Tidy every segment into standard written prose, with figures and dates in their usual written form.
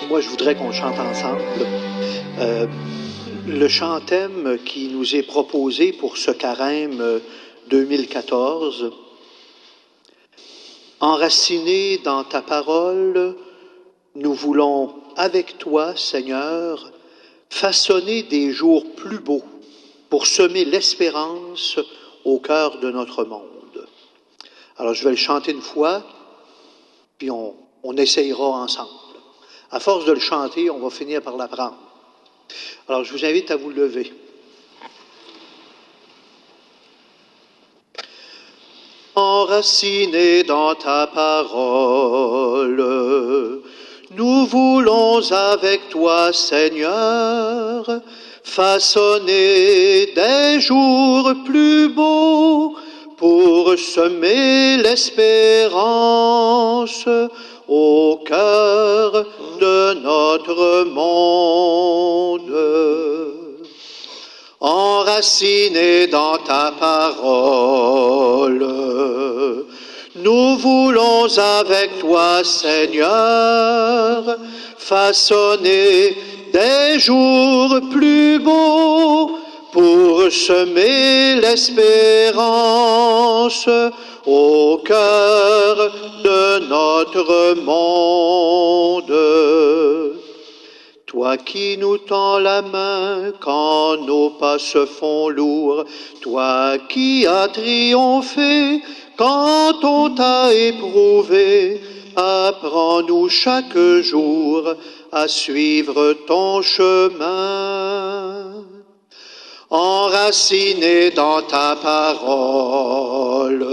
Moi, je voudrais qu'on chante ensemble le chant-thème qui nous est proposé pour ce carême 2014. Enracinés dans ta parole, nous voulons, avec toi, Seigneur, façonner des jours plus beaux pour semer l'espérance au cœur de notre monde. Alors, je vais le chanter une fois, puis on essayera ensemble. À force de le chanter, on va finir par l'apprendre. Alors, je vous invite à vous lever. Enracinés dans ta parole, nous voulons avec toi, Seigneur, façonner des jours plus beaux pour semer l'espérance au cœur de notre monde. Enracinés dans ta parole, nous voulons avec toi, Seigneur, façonner des jours plus beaux pour semer l'espérance au cœur de notre monde. Toi qui nous tends la main quand nos pas se font lourds, toi qui as triomphé quand on t'a éprouvé, apprends-nous chaque jour à suivre ton chemin. Enracinés dans ta parole,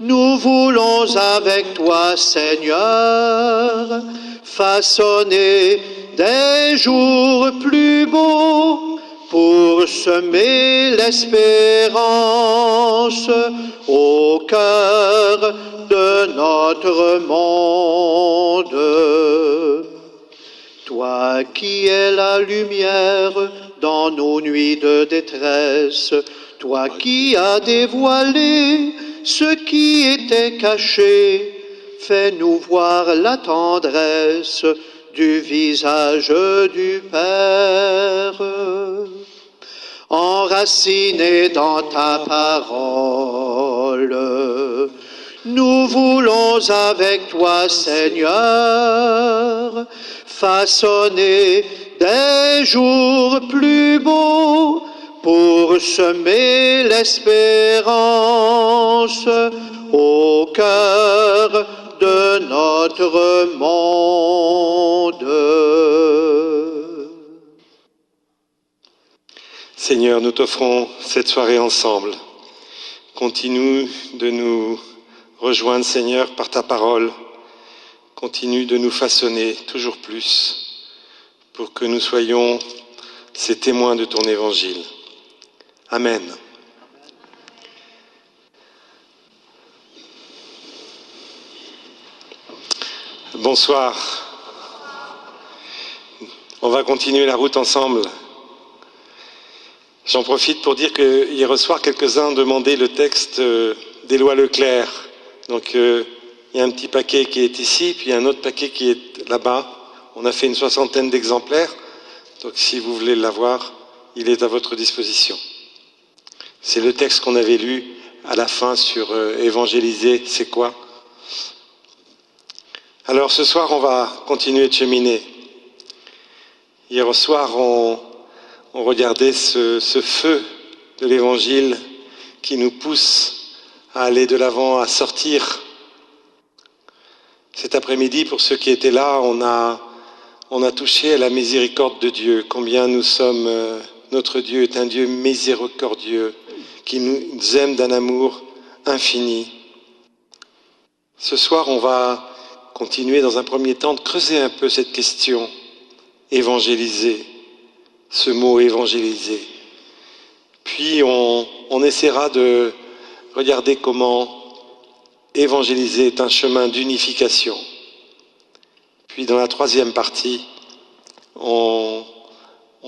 nous voulons avec toi, Seigneur, façonner des jours plus beaux pour semer l'espérance au cœur de notre monde. Toi qui es la lumière dans nos nuits de détresse, toi qui as dévoilé ce qui était caché, fais-nous voir la tendresse du visage du Père. Enracinés dans ta parole, nous voulons avec toi, Seigneur, façonner des jours plus beaux pour semer l'espérance au cœur de notre monde. Seigneur, nous t'offrons cette soirée ensemble. Continue de nous rejoindre, Seigneur, par ta parole. Continue de nous façonner toujours plus pour que nous soyons ces témoins de ton évangile. Amen. Bonsoir. On va continuer la route ensemble. J'en profite pour dire que hier soir, quelques-uns demandaient le texte d'Éloi Leclerc. Donc, il y a un petit paquet qui est ici, puis un autre paquet qui est là-bas. On a fait une 60aine d'exemplaires. Donc, si vous voulez l'avoir, il est à votre disposition. C'est le texte qu'on avait lu à la fin sur évangéliser, c'est quoi? Alors, ce soir, on va continuer de cheminer. Hier soir, on regardait ce feu de l'Évangile qui nous pousse à aller de l'avant, à sortir. Cet après-midi, pour ceux qui étaient là, on a touché à la miséricorde de Dieu. Combien nous sommes, notre Dieu est un Dieu miséricordieux qui nous aime d'un amour infini. Ce soir, on va continuer dans un premier temps de creuser un peu cette question, évangéliser. Ce mot évangéliser. Puis on essaiera de regarder comment évangéliser est un chemin d'unification. Puis dans la troisième partie, on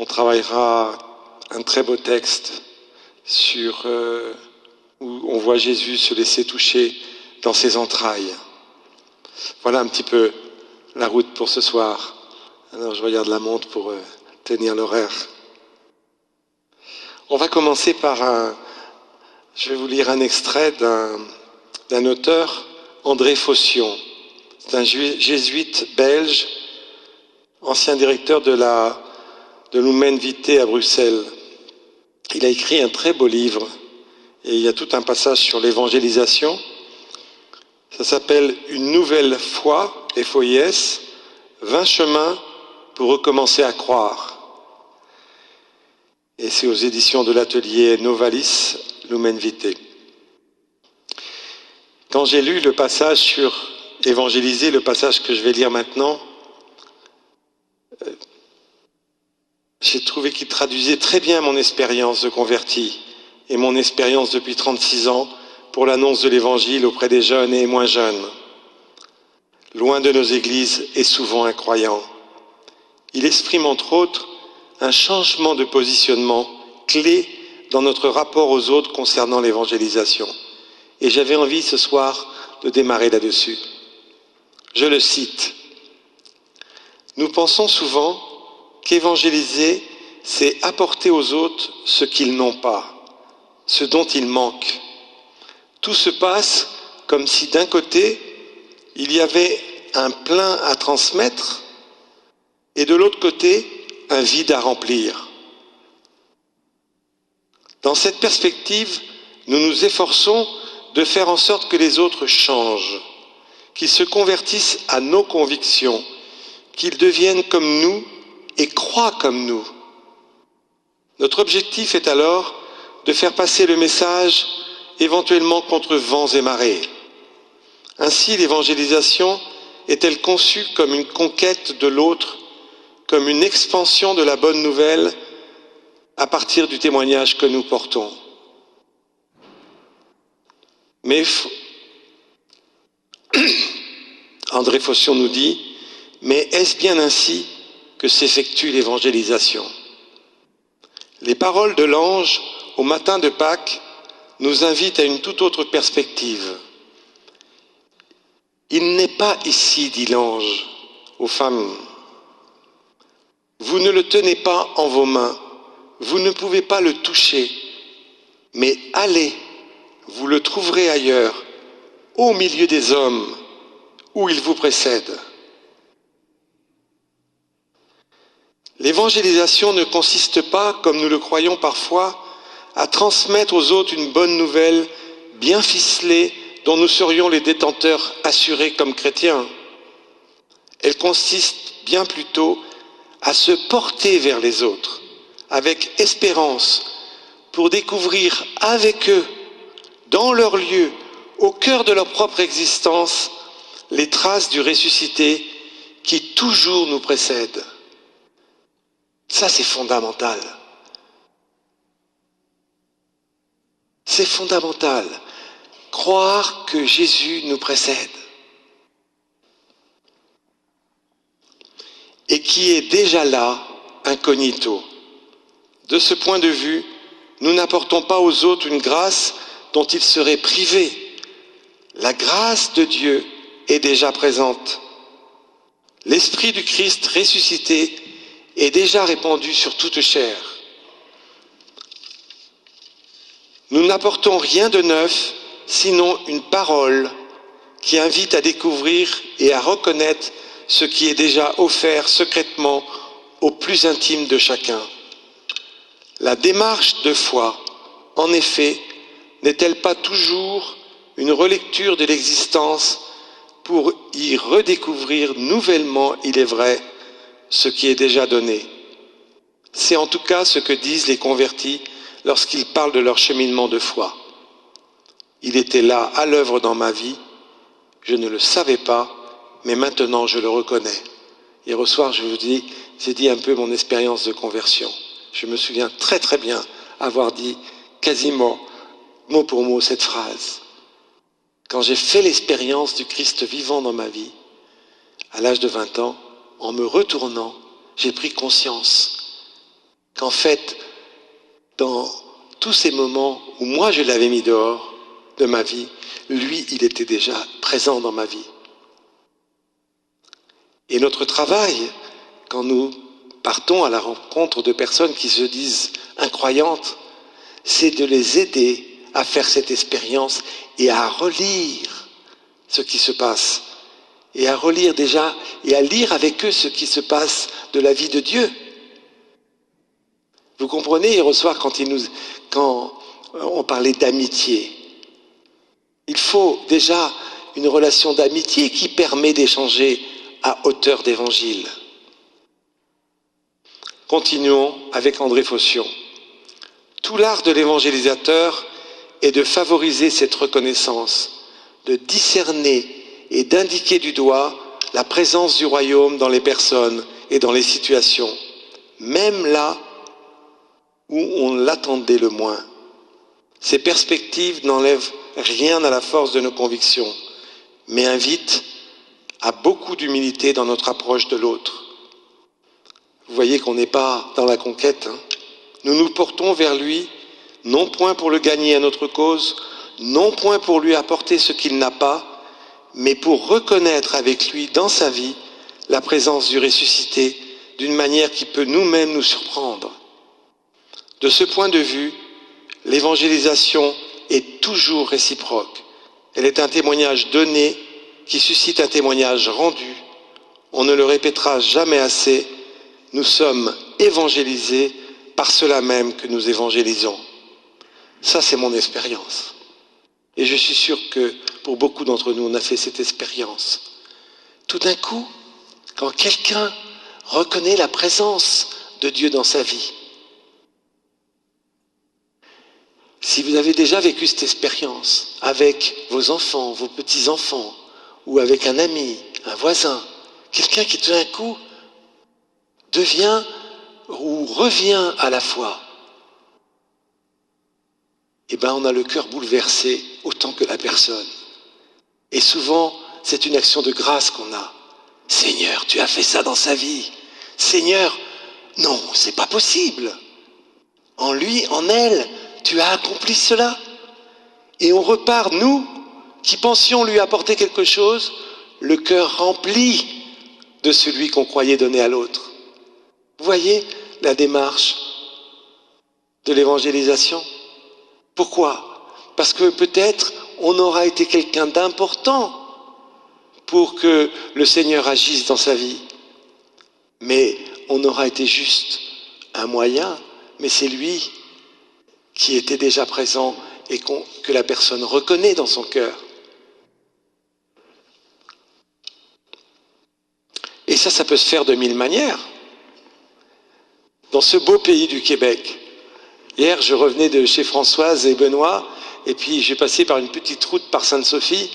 travaillera un très beau texte où on voit Jésus se laisser toucher dans ses entrailles. Voilà un petit peu la route pour ce soir. Alors je regarde la montre pour tenir l'horaire. On va commencer par je vais vous lire un extrait d'un auteur, André Faution. C'est un jésuite belge, ancien directeur de l'Humaine Vitae à Bruxelles. Il a écrit un très beau livre et il y a tout un passage sur l'évangélisation. Ça s'appelle « Une nouvelle foi », FOIS, 20 chemins pour recommencer à croire. Et c'est aux éditions de l'atelier Novalis, Lumen Vitae. Quand j'ai lu le passage sur évangéliser, le passage que je vais lire maintenant, j'ai trouvé qu'il traduisait très bien mon expérience de converti et mon expérience depuis 36 ans pour l'annonce de l'évangile auprès des jeunes et moins jeunes. Loin de nos églises et souvent incroyants. Il exprime entre autres un changement de positionnement clé dans notre rapport aux autres concernant l'évangélisation. Et j'avais envie ce soir de démarrer là-dessus. Je le cite. Nous pensons souvent qu'évangéliser, c'est apporter aux autres ce qu'ils n'ont pas, ce dont ils manquent. Tout se passe comme si d'un côté, il y avait un plein à transmettre et de l'autre côté, un vide à remplir. Dans cette perspective, nous nous efforçons de faire en sorte que les autres changent, qu'ils se convertissent à nos convictions, qu'ils deviennent comme nous et croient comme nous. Notre objectif est alors de faire passer le message éventuellement contre vents et marées. Ainsi, l'évangélisation est-elle conçue comme une conquête de l'autre, comme une expansion de la bonne nouvelle à partir du témoignage que nous portons. Mais André Faution nous dit, mais est-ce bien ainsi que s'effectue l'évangélisation? Les paroles de l'ange au matin de Pâques nous invitent à une toute autre perspective. Il n'est pas ici, dit l'ange aux femmes. Vous ne le tenez pas en vos mains, vous ne pouvez pas le toucher, mais allez, vous le trouverez ailleurs, au milieu des hommes, où il vous précède. L'évangélisation ne consiste pas, comme nous le croyons parfois, à transmettre aux autres une bonne nouvelle bien ficelée dont nous serions les détenteurs assurés comme chrétiens. Elle consiste bien plutôt à se porter vers les autres, avec espérance, pour découvrir avec eux, dans leur lieu, au cœur de leur propre existence, les traces du ressuscité qui toujours nous précède. Ça, c'est fondamental. C'est fondamental. Croire que Jésus nous précède. Et qui est déjà là, incognito. De ce point de vue, nous n'apportons pas aux autres une grâce dont ils seraient privés. La grâce de Dieu est déjà présente. L'Esprit du Christ ressuscité est déjà répandu sur toute chair. Nous n'apportons rien de neuf, sinon une parole qui invite à découvrir et à reconnaître ce qui est déjà offert secrètement au plus intime de chacun. La démarche de foi, en effet, n'est-elle pas toujours une relecture de l'existence pour y redécouvrir nouvellement, il est vrai, ce qui est déjà donné? C'est en tout cas ce que disent les convertis lorsqu'ils parlent de leur cheminement de foi. Il était là, à l'œuvre dans ma vie, je ne le savais pas, mais maintenant je le reconnais. Hier au soir, je vous dis, j'ai dit un peu mon expérience de conversion. Je me souviens très très bien avoir dit quasiment mot pour mot cette phrase. Quand j'ai fait l'expérience du Christ vivant dans ma vie, à l'âge de 20 ans, en me retournant, j'ai pris conscience qu'en fait, dans tous ces moments où moi je l'avais mis dehors de ma vie, lui, il était déjà présent dans ma vie. Et notre travail, quand nous partons à la rencontre de personnes qui se disent incroyantes, c'est de les aider à faire cette expérience et à relire ce qui se passe. Et à relire déjà, et à lire avec eux ce qui se passe de la vie de Dieu. Vous comprenez, hier au soir, quand on parlait d'amitié, il faut déjà une relation d'amitié qui permet d'échanger à hauteur d'évangile. Continuons avec André Faution. Tout l'art de l'évangélisateur est de favoriser cette reconnaissance, de discerner et d'indiquer du doigt la présence du royaume dans les personnes et dans les situations, même là où on l'attendait le moins. Ces perspectives n'enlèvent rien à la force de nos convictions, mais invitent à beaucoup d'humilité dans notre approche de l'autre. Vous voyez qu'on n'est pas dans la conquête. Nous nous portons vers lui, non point pour le gagner à notre cause, non point pour lui apporter ce qu'il n'a pas, mais pour reconnaître avec lui dans sa vie la présence du ressuscité d'une manière qui peut nous-mêmes nous surprendre. De ce point de vue, l'évangélisation est toujours réciproque. Elle est un témoignage donné qui suscite un témoignage rendu. On ne le répétera jamais assez, nous sommes évangélisés par cela même que nous évangélisons. Ça, c'est mon expérience. Et je suis sûr que pour beaucoup d'entre nous, on a fait cette expérience. Tout d'un coup, quand quelqu'un reconnaît la présence de Dieu dans sa vie, si vous avez déjà vécu cette expérience avec vos enfants, vos petits-enfants, ou avec un ami, un voisin, quelqu'un qui tout d'un coup devient ou revient à la foi, eh bien on a le cœur bouleversé autant que la personne. Et souvent, c'est une action de grâce qu'on a. Seigneur, tu as fait ça dans sa vie. Seigneur, non, c'est pas possible. En lui, en elle, tu as accompli cela. Et on repart, nous, qui pensions lui apporter quelque chose, le cœur rempli de celui qu'on croyait donner à l'autre. Vous voyez la démarche de l'évangélisation? Pourquoi? Parce que peut-être on aura été quelqu'un d'important pour que le Seigneur agisse dans sa vie. Mais on aura été juste un moyen, mais c'est lui qui était déjà présent et que la personne reconnaît dans son cœur. Et ça peut se faire de mille manières. Dans ce beau pays du Québec, hier je revenais de chez Françoise et Benoît, et puis j'ai passé par une petite route par Sainte-Sophie,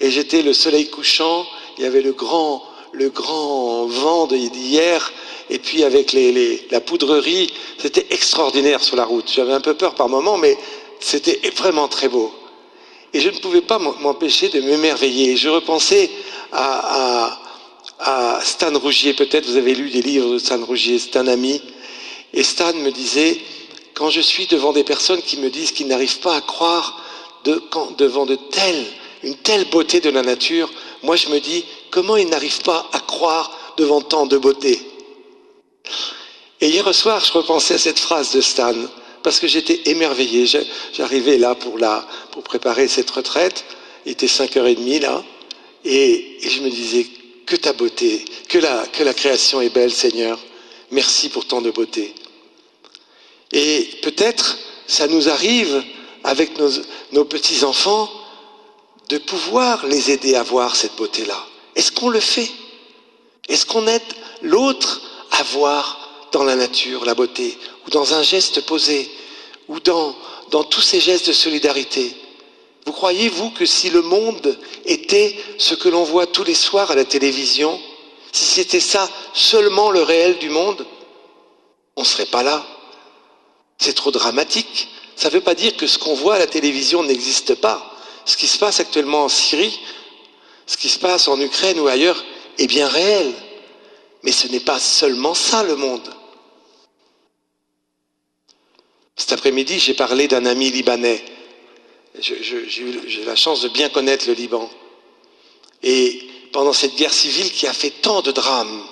et j'étais le soleil couchant, il y avait le grand vent d'hier, et puis avec la poudrerie, c'était extraordinaire sur la route. J'avais un peu peur par moments, mais c'était vraiment très beau. Et je ne pouvais pas m'empêcher de m'émerveiller. Je repensais à Stan Rougier, peut-être vous avez lu des livres de Stan Rougier, c'est un ami. Et Stan me disait, quand je suis devant des personnes qui me disent qu'ils n'arrivent pas à croire devant une telle beauté de la nature, moi je me dis, comment ils n'arrivent pas à croire devant tant de beauté? Et hier soir, je repensais à cette phrase de Stan, parce que j'étais émerveillé. J'arrivais là pour préparer cette retraite, il était 5h30 là, et je me disais, que ta beauté, que la création est belle, Seigneur. Merci pour tant de beauté. Et peut-être, ça nous arrive, avec nos petits-enfants, de pouvoir les aider à voir cette beauté-là. Est-ce qu'on le fait? Est-ce qu'on aide l'autre à voir dans la nature la beauté, ou dans un geste posé, ou dans tous ces gestes de solidarité? Vous croyez, vous, que si le monde était ce que l'on voit tous les soirs à la télévision, si c'était ça seulement le réel du monde, on ne serait pas là? C'est trop dramatique. Ça ne veut pas dire que ce qu'on voit à la télévision n'existe pas. Ce qui se passe actuellement en Syrie, ce qui se passe en Ukraine ou ailleurs, est bien réel. Mais ce n'est pas seulement ça le monde. Cet après-midi, j'ai parlé d'un ami libanais. J'ai la chance de bien connaître le Liban. Et pendant cette guerre civile qui a fait tant de drames,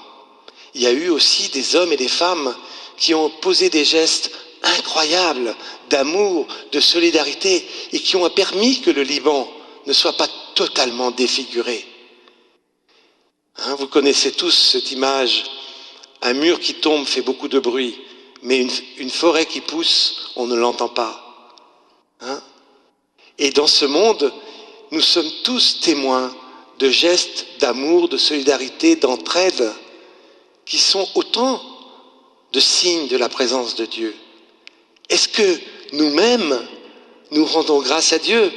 il y a eu aussi des hommes et des femmes qui ont posé des gestes incroyables d'amour, de solidarité et qui ont permis que le Liban ne soit pas totalement défiguré. Vous connaissez tous cette image, un mur qui tombe fait beaucoup de bruit, mais une forêt qui pousse, on ne l'entend pas. Et dans ce monde, nous sommes tous témoins de gestes d'amour, de solidarité, d'entraide, qui sont autant de signes de la présence de Dieu. Est-ce que nous-mêmes, nous rendons grâce à Dieu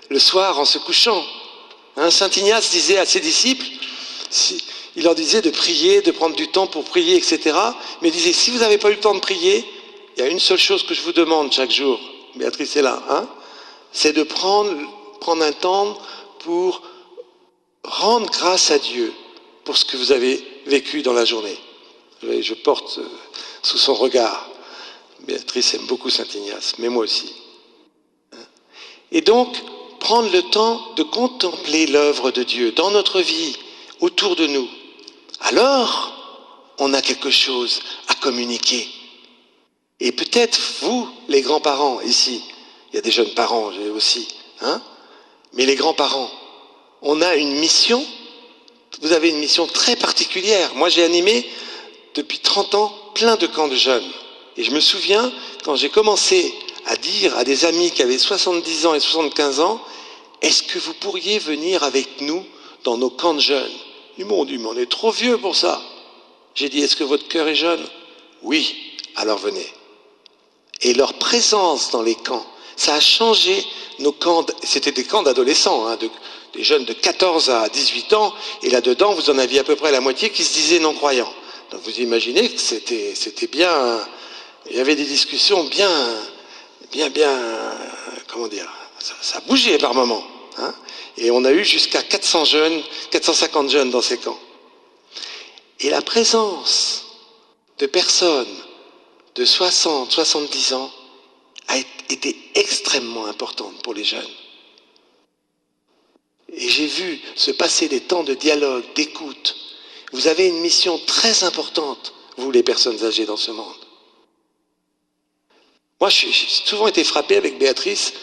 le soir en se couchant? Saint Ignace disait à ses disciples, il leur disait de prier, de prendre du temps pour prier, etc. Mais il disait, si vous n'avez pas eu le temps de prier, il y a une seule chose que je vous demande chaque jour, Béatrice est là, c'est de prendre un temps pour rendre grâce à Dieu pour ce que vous avez vécu dans la journée. Je porte sous son regard. Béatrice aime beaucoup Saint Ignace, mais moi aussi. Et donc, prendre le temps de contempler l'œuvre de Dieu dans notre vie, autour de nous. Alors, on a quelque chose à communiquer. Et peut-être vous, les grands-parents ici, il y a des jeunes parents aussi, mais les grands-parents, on a une mission, vous avez une mission très particulière. Moi, j'ai animé depuis 30 ans plein de camps de jeunes. Et je me souviens, quand j'ai commencé à dire à des amis qui avaient 70 ans et 75 ans, est-ce que vous pourriez venir avec nous dans nos camps de jeunes? Ils m'ont dit, mais on est trop vieux pour ça. J'ai dit, est-ce que votre cœur est jeune? Oui, alors venez. Et leur présence dans les camps, ça a changé nos camps. C'était des camps d'adolescents, des jeunes de 14 à 18 ans, et là-dedans, vous en aviez à peu près la moitié qui se disaient non-croyants. Donc vous imaginez que c'était bien, il y avait des discussions bien, comment dire, ça bougeait par moments. Et on a eu jusqu'à 400 jeunes, 450 jeunes dans ces camps. Et la présence de personnes de 60, 70 ans a été extrêmement importante pour les jeunes. Et j'ai vu se passer des temps de dialogue, d'écoute. Vous avez une mission très importante, vous les personnes âgées dans ce monde. Moi, j'ai souvent été frappé avec Béatrice.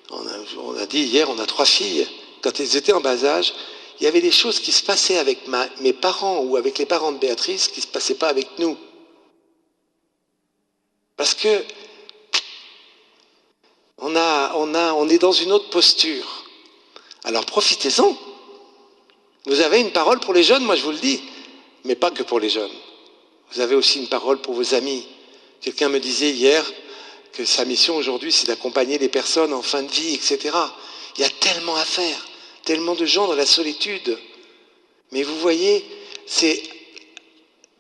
On a dit hier, on a 3 filles. Quand elles étaient en bas âge, il y avait des choses qui se passaient avec mes parents ou avec les parents de Béatrice qui ne se passaient pas avec nous. Parce que on est dans une autre posture. Alors profitez-en. Vous avez une parole pour les jeunes, moi je vous le dis, mais pas que pour les jeunes. Vous avez aussi une parole pour vos amis. Quelqu'un me disait hier que sa mission aujourd'hui, c'est d'accompagner les personnes en fin de vie, etc. Il y a tellement à faire, tellement de gens dans la solitude. Mais vous voyez, c'est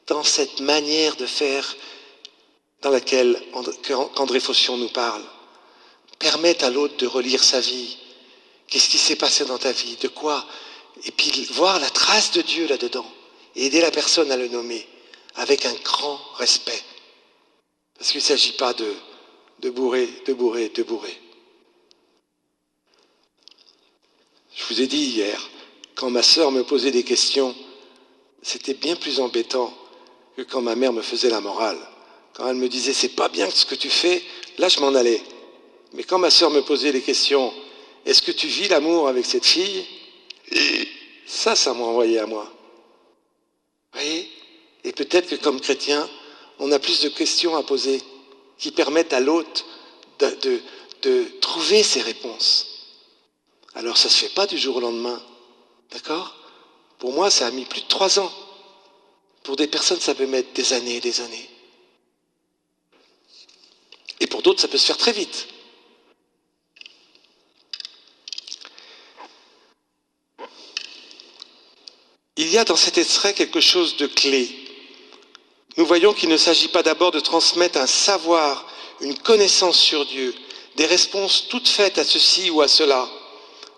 dans cette manière de faire dans laquelle qu'André Faution nous parle. Permettre à l'autre de relire sa vie. Qu'est-ce qui s'est passé dans ta vie? De quoi? Et puis voir la trace de Dieu là-dedans. Et aider la personne à le nommer avec un grand respect. Parce qu'il ne s'agit pas de bourrer. Je vous ai dit hier, quand ma sœur me posait des questions, c'était bien plus embêtant que quand ma mère me faisait la morale. Quand elle me disait, c'est pas bien ce que tu fais, là je m'en allais. Mais quand ma sœur me posait les questions, est-ce que tu vis l'amour avec cette fille? Ça m'a envoyé à moi. Vous voyez? Et peut-être que comme chrétien, on a plus de questions à poser qui permettent à l'autre de trouver ses réponses. Alors ça ne se fait pas du jour au lendemain. D'accord? Pour moi, ça a mis plus de 3 ans. Pour des personnes, ça peut mettre des années et des années. Et pour d'autres, ça peut se faire très vite. Il y a dans cet extrait quelque chose de clé. Nous voyons qu'il ne s'agit pas d'abord de transmettre un savoir, une connaissance sur Dieu, des réponses toutes faites à ceci ou à cela,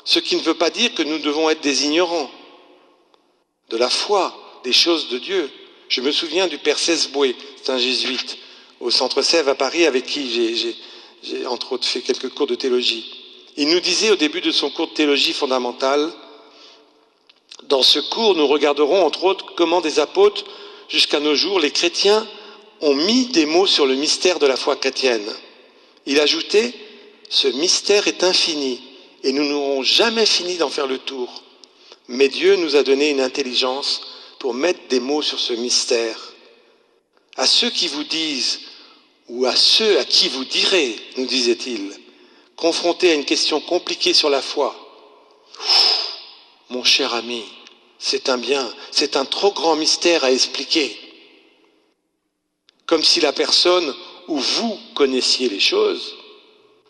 ce qui ne veut pas dire que nous devons être des ignorants de la foi, des choses de Dieu. Je me souviens du père Cesboué, c'est un jésuite, au Centre Sèvres à Paris, avec qui j'ai entre autres fait quelques cours de théologie. Il nous disait au début de son cours de théologie fondamentale, Dans ce cours, nous regarderons entre autres comment des apôtres, jusqu'à nos jours, les chrétiens ont mis des mots sur le mystère de la foi chrétienne. Il ajoutait, ce mystère est infini et nous n'aurons jamais fini d'en faire le tour. Mais Dieu nous a donné une intelligence pour mettre des mots sur ce mystère. À ceux qui vous disent, ou à ceux à qui vous direz, nous disait-il, confrontés à une question compliquée sur la foi, mon cher ami, c'est un trop grand mystère à expliquer. Comme si la personne ou vous connaissiez les choses,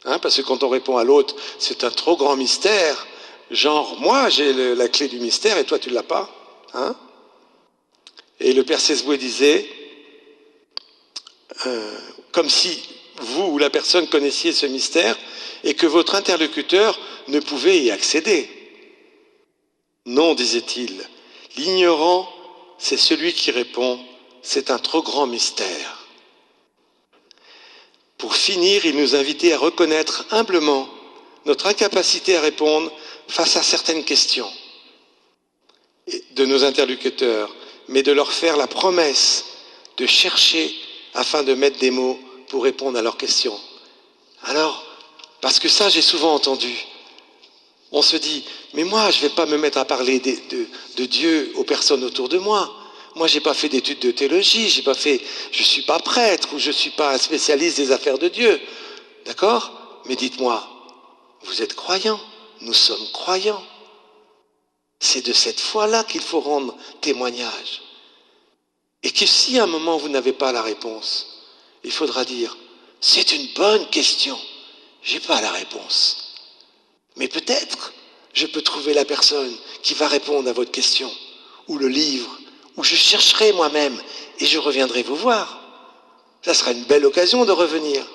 parce que quand on répond à l'autre, c'est un trop grand mystère, genre moi j'ai la clé du mystère et toi tu ne l'as pas. Et le père Sesboué disait, comme si vous ou la personne connaissiez ce mystère et que votre interlocuteur ne pouvait y accéder. Non, disait-il, l'ignorant, c'est celui qui répond, c'est un trop grand mystère. Pour finir, il nous invitait à reconnaître humblement notre incapacité à répondre face à certaines questions de nos interlocuteurs, mais de leur faire la promesse de chercher afin de mettre des mots pour répondre à leurs questions. Alors, parce que ça, j'ai souvent entendu, on se dit, mais moi, je ne vais pas me mettre à parler de Dieu aux personnes autour de moi. Moi, je n'ai pas fait d'études de théologie, je ne suis pas prêtre ou je ne suis pas un spécialiste des affaires de Dieu. D'accord ? Mais dites-moi, vous êtes croyants, nous sommes croyants. C'est de cette foi-là qu'il faut rendre témoignage. Et que si à un moment vous n'avez pas la réponse, il faudra dire, c'est une bonne question, je n'ai pas la réponse. Mais peut-être, je peux trouver la personne qui va répondre à votre question, ou le livre, ou je chercherai moi-même et je reviendrai vous voir. Ça sera une belle occasion de revenir.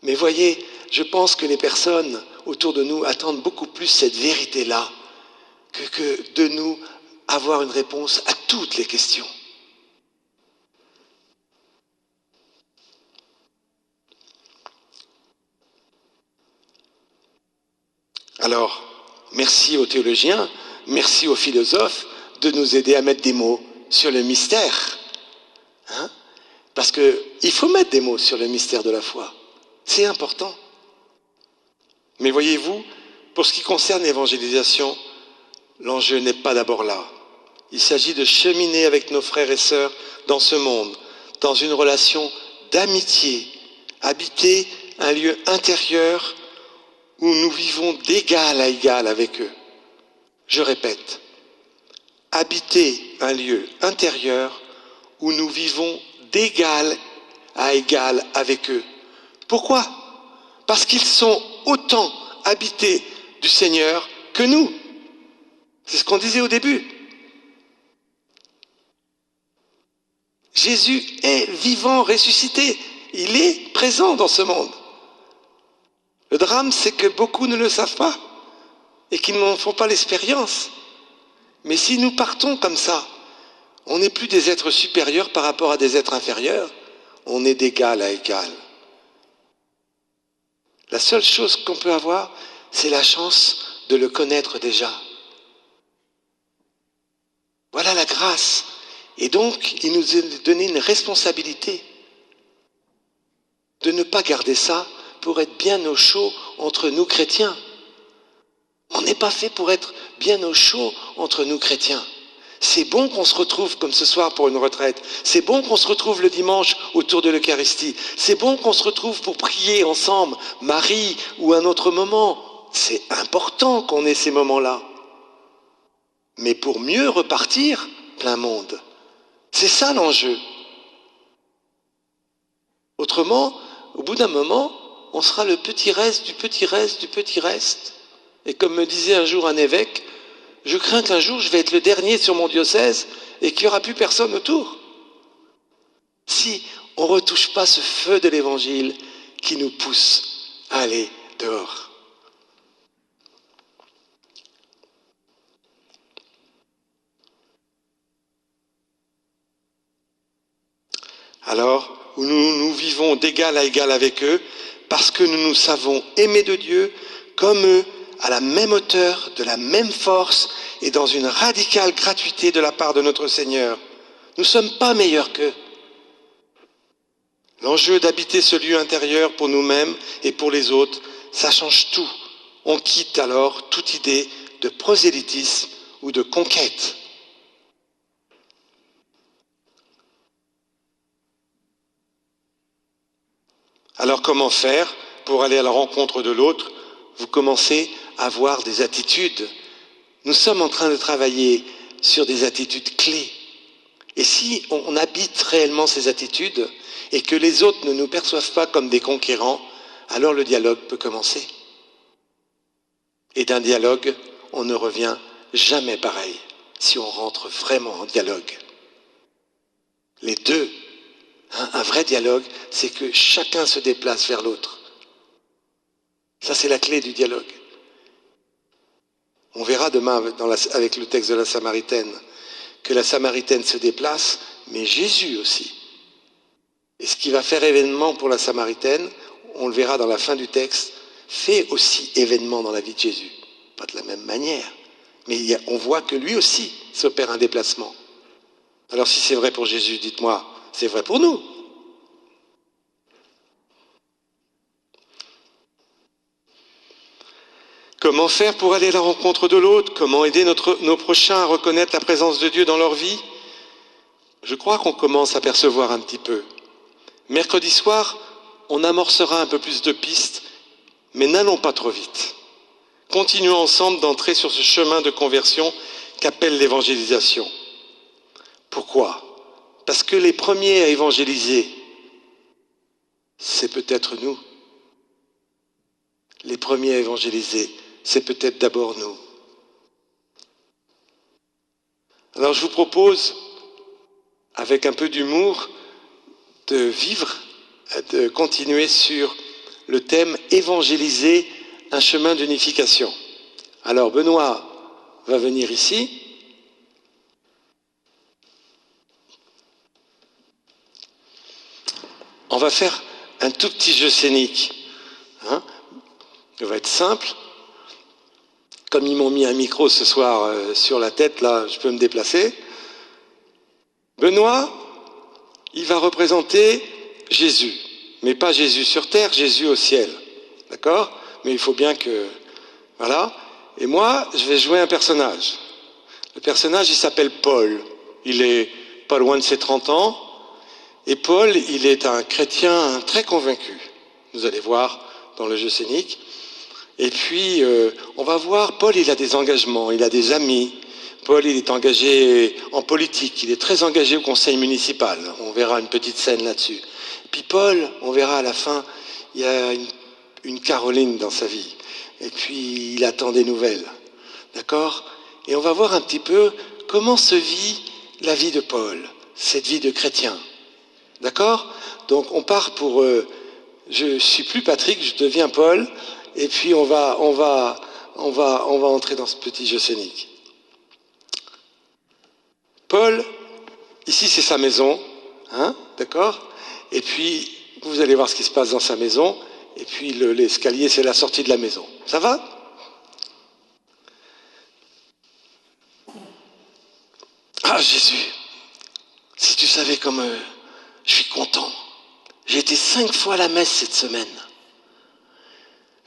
Mais voyez, je pense que les personnes autour de nous attendent beaucoup plus cette vérité-là que de nous avoir une réponse à toutes les questions. Alors, merci aux théologiens, merci aux philosophes de nous aider à mettre des mots sur le mystère. Parce qu'il faut mettre des mots sur le mystère de la foi. C'est important. Mais voyez-vous, pour ce qui concerne l'évangélisation, l'enjeu n'est pas d'abord là. Il s'agit de cheminer avec nos frères et sœurs dans ce monde, dans une relation d'amitié, habiter un lieu intérieur où nous vivons d'égal à égal avec eux. Je répète, habiter un lieu intérieur où nous vivons d'égal à égal avec eux. Pourquoi ? Parce qu'ils sont autant habités du Seigneur que nous. C'est ce qu'on disait au début. Jésus est vivant, ressuscité. Il est présent dans ce monde. Le drame, c'est que beaucoup ne le savent pas et qu'ils n'en font pas l'expérience. Mais si nous partons comme ça, on n'est plus des êtres supérieurs par rapport à des êtres inférieurs. On est d'égal à égal. La seule chose qu'on peut avoir, c'est la chance de le connaître déjà. Voilà la grâce. Et donc, il nous a donné une responsabilité de ne pas garder ça pour être bien au chaud entre nous chrétiens. On n'est pas fait pour être bien au chaud entre nous chrétiens. C'est bon qu'on se retrouve comme ce soir pour une retraite. C'est bon qu'on se retrouve le dimanche autour de l'Eucharistie. C'est bon qu'on se retrouve pour prier ensemble, Marie ou un autre moment. C'est important qu'on ait ces moments-là. Mais pour mieux repartir, plein monde. C'est ça l'enjeu. Autrement, au bout d'un moment, on sera le petit reste du petit reste du petit reste. Et comme me disait un jour un évêque, je crains qu'un jour je vais être le dernier sur mon diocèse et qu'il n'y aura plus personne autour. Si on ne retouche pas ce feu de l'Évangile qui nous pousse à aller dehors. Alors, où nous vivons d'égal à égal avec eux, parce que nous nous savons aimer de Dieu, comme eux, à la même hauteur, de la même force et dans une radicale gratuité de la part de notre Seigneur. Nous ne sommes pas meilleurs qu'eux. L'enjeu d'habiter ce lieu intérieur pour nous-mêmes et pour les autres, ça change tout. On quitte alors toute idée de prosélytisme ou de conquête. Alors comment faire pour aller à la rencontre de l'autre? Vous commencez à avoir des attitudes. Nous sommes en train de travailler sur des attitudes clés. Et si on habite réellement ces attitudes et que les autres ne nous perçoivent pas comme des conquérants, alors le dialogue peut commencer. Et d'un dialogue, on ne revient jamais pareil si on rentre vraiment en dialogue. Les deux, un vrai dialogue, c'est que chacun se déplace vers l'autre. Ça, c'est la clé du dialogue. On verra demain avec le texte de la Samaritaine que la Samaritaine se déplace, mais Jésus aussi. Et ce qui va faire événement pour la Samaritaine, on le verra dans la fin du texte, fait aussi événement dans la vie de Jésus. Pas de la même manière, mais on voit que lui aussi s'opère un déplacement. Alors si c'est vrai pour Jésus, dites-moi, c'est vrai pour nous. Comment faire pour aller à la rencontre de l'autre? Comment aider nos prochains à reconnaître la présence de Dieu dans leur vie? Je crois qu'on commence à percevoir un petit peu. Mercredi soir, on amorcera un peu plus de pistes, mais n'allons pas trop vite. Continuons ensemble d'entrer sur ce chemin de conversion qu'appelle l'évangélisation. Pourquoi? Parce que les premiers à évangéliser, c'est peut-être nous. Les premiers à évangéliser, c'est peut-être d'abord nous. Alors je vous propose, avec un peu d'humour, de vivre, de continuer sur le thème « Évangéliser, un chemin d'unification ». Alors Benoît va venir ici. On va faire un tout petit jeu scénique. Ça va être simple. Comme ils m'ont mis un micro ce soir sur la tête, là, je peux me déplacer. Benoît, il va représenter Jésus. Mais pas Jésus sur terre, Jésus au ciel. D'accord? Mais il faut bien que... Voilà. Et moi, je vais jouer un personnage. Le personnage, il s'appelle Paul. Il est pas loin de ses 30 ans. Et Paul, il est un chrétien très convaincu. Vous allez voir dans le jeu scénique. Et puis, on va voir, Paul, il a des engagements, il a des amis. Paul, il est engagé en politique, il est très engagé au conseil municipal. On verra une petite scène là-dessus. Puis Paul, on verra à la fin, il y a une Caroline dans sa vie. Et puis, il attend des nouvelles. D'accord? Et on va voir un petit peu comment se vit la vie de Paul, cette vie de chrétien. D'accord? Donc, on part pour... je suis plus Patrick, je deviens Paul. Et puis on va entrer dans ce petit jeu scénique. Paul, ici c'est sa maison, d'accord? Et puis vous allez voir ce qui se passe dans sa maison. Et puis l'escalier c'est la sortie de la maison. Ça va? Ah Jésus, si tu savais comme je suis content. J'ai été 5 fois à la messe cette semaine.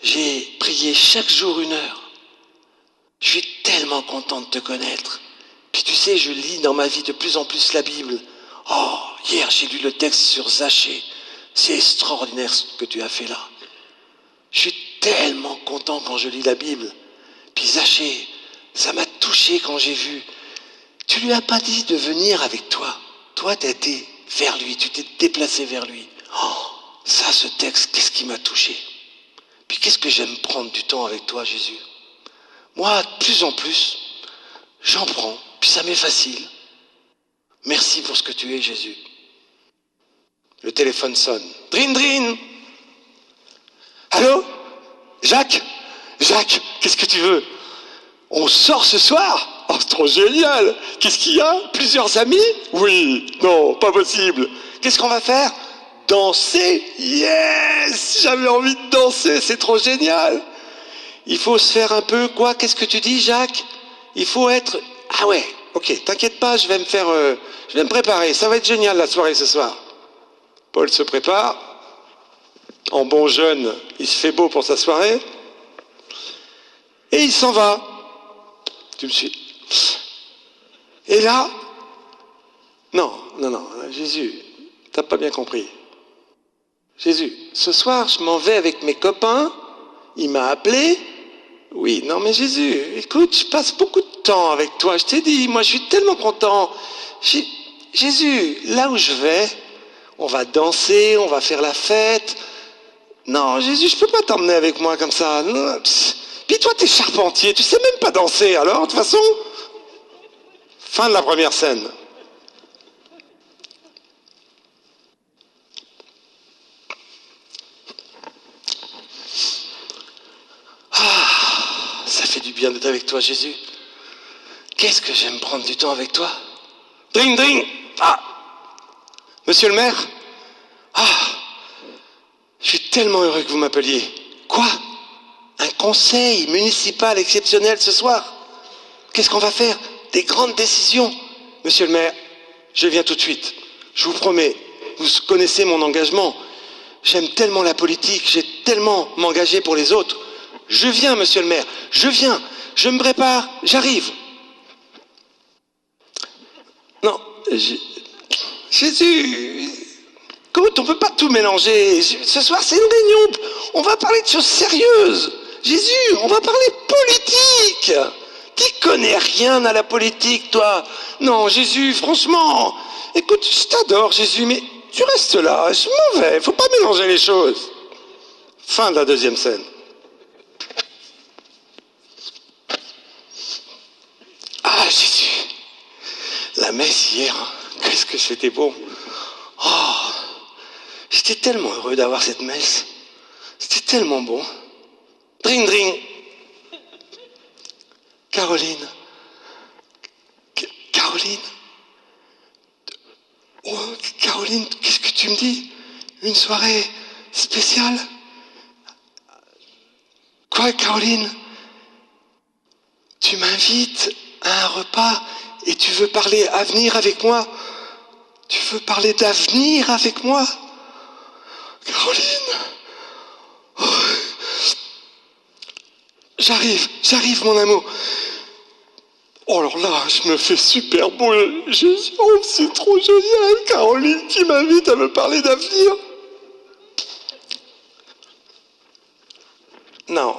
J'ai prié chaque jour 1 heure. Je suis tellement content de te connaître. Puis tu sais, je lis dans ma vie de plus en plus la Bible. Oh, hier j'ai lu le texte sur Zachée. C'est extraordinaire ce que tu as fait là. Je suis tellement content quand je lis la Bible. Puis Zachée, ça m'a touché quand j'ai vu. Tu lui as pas dit de venir avec toi. Toi, tu as été vers lui, tu t'es déplacé vers lui. Oh, ça, ce texte, qu'est-ce qui m'a touché? Puis qu'est-ce que j'aime prendre du temps avec toi, Jésus? Moi, de plus en plus, j'en prends, puis ça m'est facile. Merci pour ce que tu es, Jésus. Le téléphone sonne. Drin, drin. Allô? Jacques? Jacques, qu'est-ce que tu veux? On sort ce soir? Oh, c'est trop génial! Qu'est-ce qu'il y a? Plusieurs amis? Oui, non, pas possible. Qu'est-ce qu'on va faire? Danser? Yes! J'avais envie de danser, c'est trop génial! Il faut se faire un peu, quoi? Qu'est-ce que tu dis, Jacques? Il faut être... Ah ouais, ok, t'inquiète pas, je vais me préparer. Ça va être génial la soirée ce soir. Paul se prépare. En bon jeune, il se fait beau pour sa soirée. Et il s'en va. Tu me suis? Et là, non, Jésus, t'as pas bien compris. Jésus, ce soir, je m'en vais avec mes copains. Il m'a appelé. Oui, non mais Jésus, écoute, je passe beaucoup de temps avec toi. Je t'ai dit, moi je suis tellement content. Jésus, là où je vais, on va danser, on va faire la fête. Non, Jésus, je peux pas t'emmener avec moi comme ça. Non. Puis toi, t'es charpentier, tu sais même pas danser. Alors, de toute façon, fin de la première scène. Ah, ça fait du bien d'être avec toi, Jésus. Qu'est-ce que j'aime prendre du temps avec toi. Dring, dring. Ah, monsieur le maire. Ah, je suis tellement heureux que vous m'appeliez. Quoi? Un conseil municipal exceptionnel ce soir? Qu'est-ce qu'on va faire? Des grandes décisions. Monsieur le maire, je viens tout de suite. Je vous promets, vous connaissez mon engagement. J'aime tellement la politique, j'ai tellement m'engager pour les autres. Je viens, monsieur le maire, je viens. Je me prépare, j'arrive. Non, Jésus, écoute, on ne peut pas tout mélanger. Ce soir, c'est une réunion. On va parler de choses sérieuses. Jésus, on va parler politique. Tu connais rien à la politique, toi. Non, Jésus, franchement. Écoute, je t'adore, Jésus, mais tu restes là. Je m'en vais. Faut pas mélanger les choses. Fin de la deuxième scène. Ah, Jésus. La messe hier, hein, qu'est-ce que c'était bon. Oh, j'étais tellement heureux d'avoir cette messe. C'était tellement bon. Dring, dring. Caroline. Caroline. Oh, Caroline, qu'est-ce que tu me dis? Une soirée spéciale? Quoi, Caroline? Tu m'invites à un repas et tu veux parler avenir avec moi? Tu veux parler d'avenir avec moi? Caroline. Oh. J'arrive mon amour. Oh alors là, je me fais super beau. Oh, c'est trop génial, Caroline qui m'invite à me parler d'avenir. Non,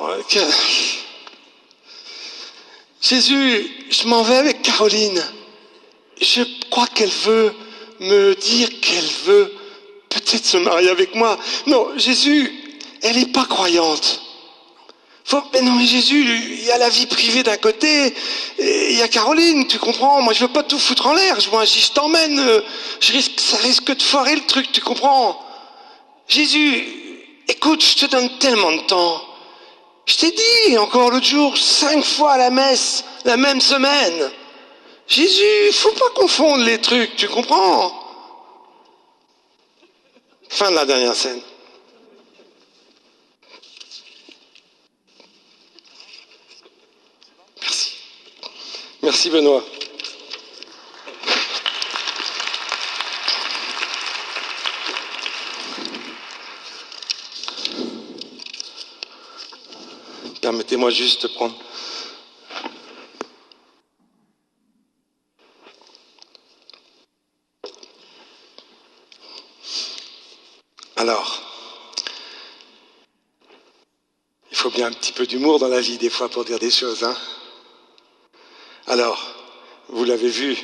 Jésus, je m'en vais avec Caroline. Je crois qu'elle veut me dire qu'elle veut peut-être se marier avec moi. Non, Jésus, elle n'est pas croyante. Mais non, mais Jésus, il y a la vie privée d'un côté, et il y a Caroline, tu comprends? Moi, je veux pas tout foutre en l'air. Moi, si je t'emmène, ça risque de foirer le truc, tu comprends? Jésus, écoute, je te donne tellement de temps. Je t'ai dit encore l'autre jour, 5 fois à la messe, la même semaine. Jésus, faut pas confondre les trucs, tu comprends? Fin de la dernière scène. Merci. Merci Benoît. Permettez-moi juste de prendre... Alors, il faut bien un petit peu d'humour dans la vie des fois pour dire des choses, hein. Alors, vous l'avez vu,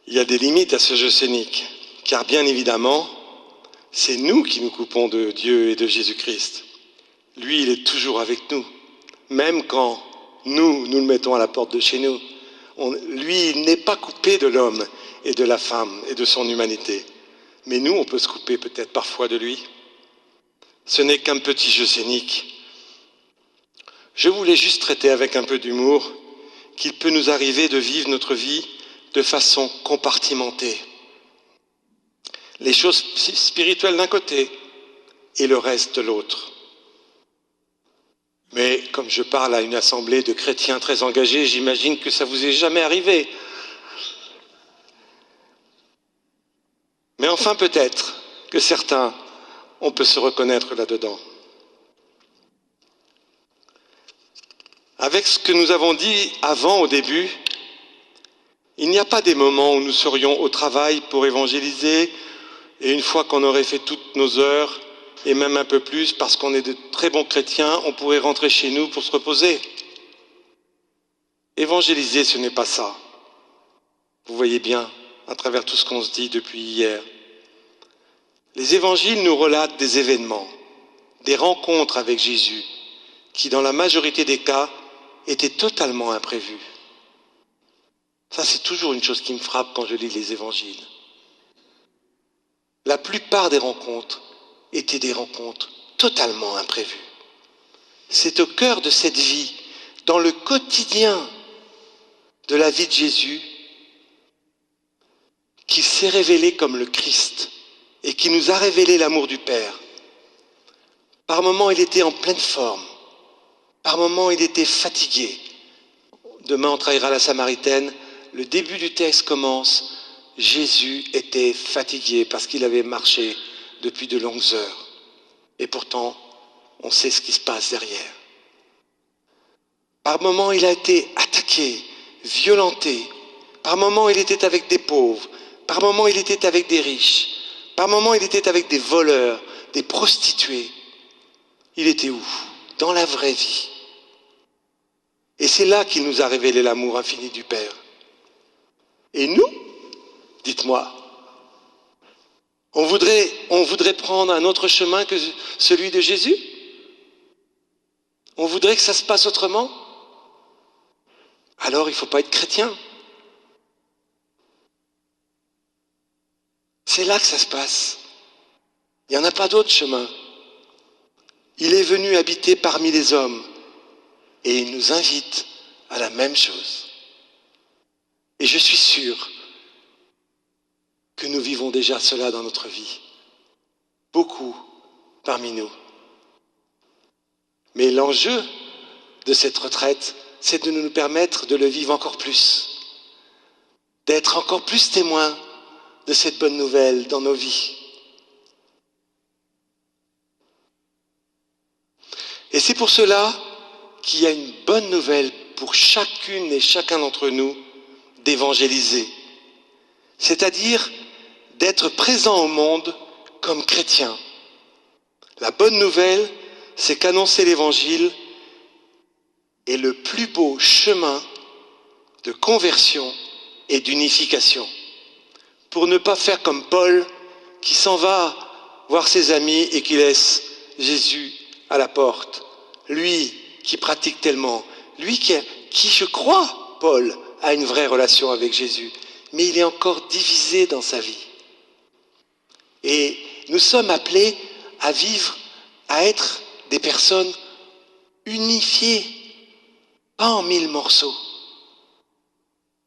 il y a des limites à ce jeu scénique, car bien évidemment, c'est nous qui nous coupons de Dieu et de Jésus-Christ. Lui, il est toujours avec nous, même quand nous le mettons à la porte de chez nous. Lui, il n'est pas coupé de l'homme et de la femme et de son humanité. Mais nous, on peut se couper peut-être parfois de lui. Ce n'est qu'un petit jeu scénique. Je voulais juste traiter avec un peu d'humour qu'il peut nous arriver de vivre notre vie de façon compartimentée. Les choses spirituelles d'un côté et le reste de l'autre. Mais comme je parle à une assemblée de chrétiens très engagés, j'imagine que ça vous est jamais arrivé. Mais enfin, peut-être que certains, on peut se reconnaître là-dedans. Avec ce que nous avons dit avant, au début, il n'y a pas des moments où nous serions au travail pour évangéliser et une fois qu'on aurait fait toutes nos heures, et même un peu plus, parce qu'on est de très bons chrétiens, on pourrait rentrer chez nous pour se reposer. Évangéliser, ce n'est pas ça. Vous voyez bien, à travers tout ce qu'on se dit depuis hier. Les évangiles nous relatent des événements, des rencontres avec Jésus, qui dans la majorité des cas étaient totalement imprévues. Ça, c'est toujours une chose qui me frappe quand je lis les évangiles. La plupart des rencontres étaient des rencontres totalement imprévues. C'est au cœur de cette vie, dans le quotidien de la vie de Jésus, qu'il s'est révélé comme le Christ et qui nous a révélé l'amour du Père. Par moments, il était en pleine forme. Par moments, il était fatigué. Demain, on trahira la Samaritaine. Le début du texte commence. Jésus était fatigué parce qu'il avait marché depuis de longues heures. Et pourtant, on sait ce qui se passe derrière. Par moments, il a été attaqué, violenté. Par moments, il était avec des pauvres. Par moments, il était avec des riches. Par moments, il était avec des voleurs, des prostituées. Il était où? Dans la vraie vie. Et c'est là qu'il nous a révélé l'amour infini du Père. Et nous, dites-moi, on voudrait prendre un autre chemin que celui de Jésus? On voudrait que ça se passe autrement? Alors il ne faut pas être chrétien. C'est là que ça se passe. Il n'y en a pas d'autre chemin. Il est venu habiter parmi les hommes et il nous invite à la même chose. Et je suis sûr que nous vivons déjà cela dans notre vie. Beaucoup parmi nous. Mais l'enjeu de cette retraite, c'est de nous permettre de le vivre encore plus, d'être encore plus témoins de cette bonne nouvelle dans nos vies. Et c'est pour cela qu'il y a une bonne nouvelle pour chacune et chacun d'entre nous d'évangéliser, c'est-à-dire d'être présent au monde comme chrétien. La bonne nouvelle, c'est qu'annoncer l'évangile est le plus beau chemin de conversion et d'unification. Pour ne pas faire comme Paul qui s'en va voir ses amis et qui laisse Jésus à la porte. Lui qui pratique tellement, lui qui je crois, Paul, a une vraie relation avec Jésus, mais il est encore divisé dans sa vie. Et nous sommes appelés à vivre, à être des personnes unifiées, pas en 1000 morceaux.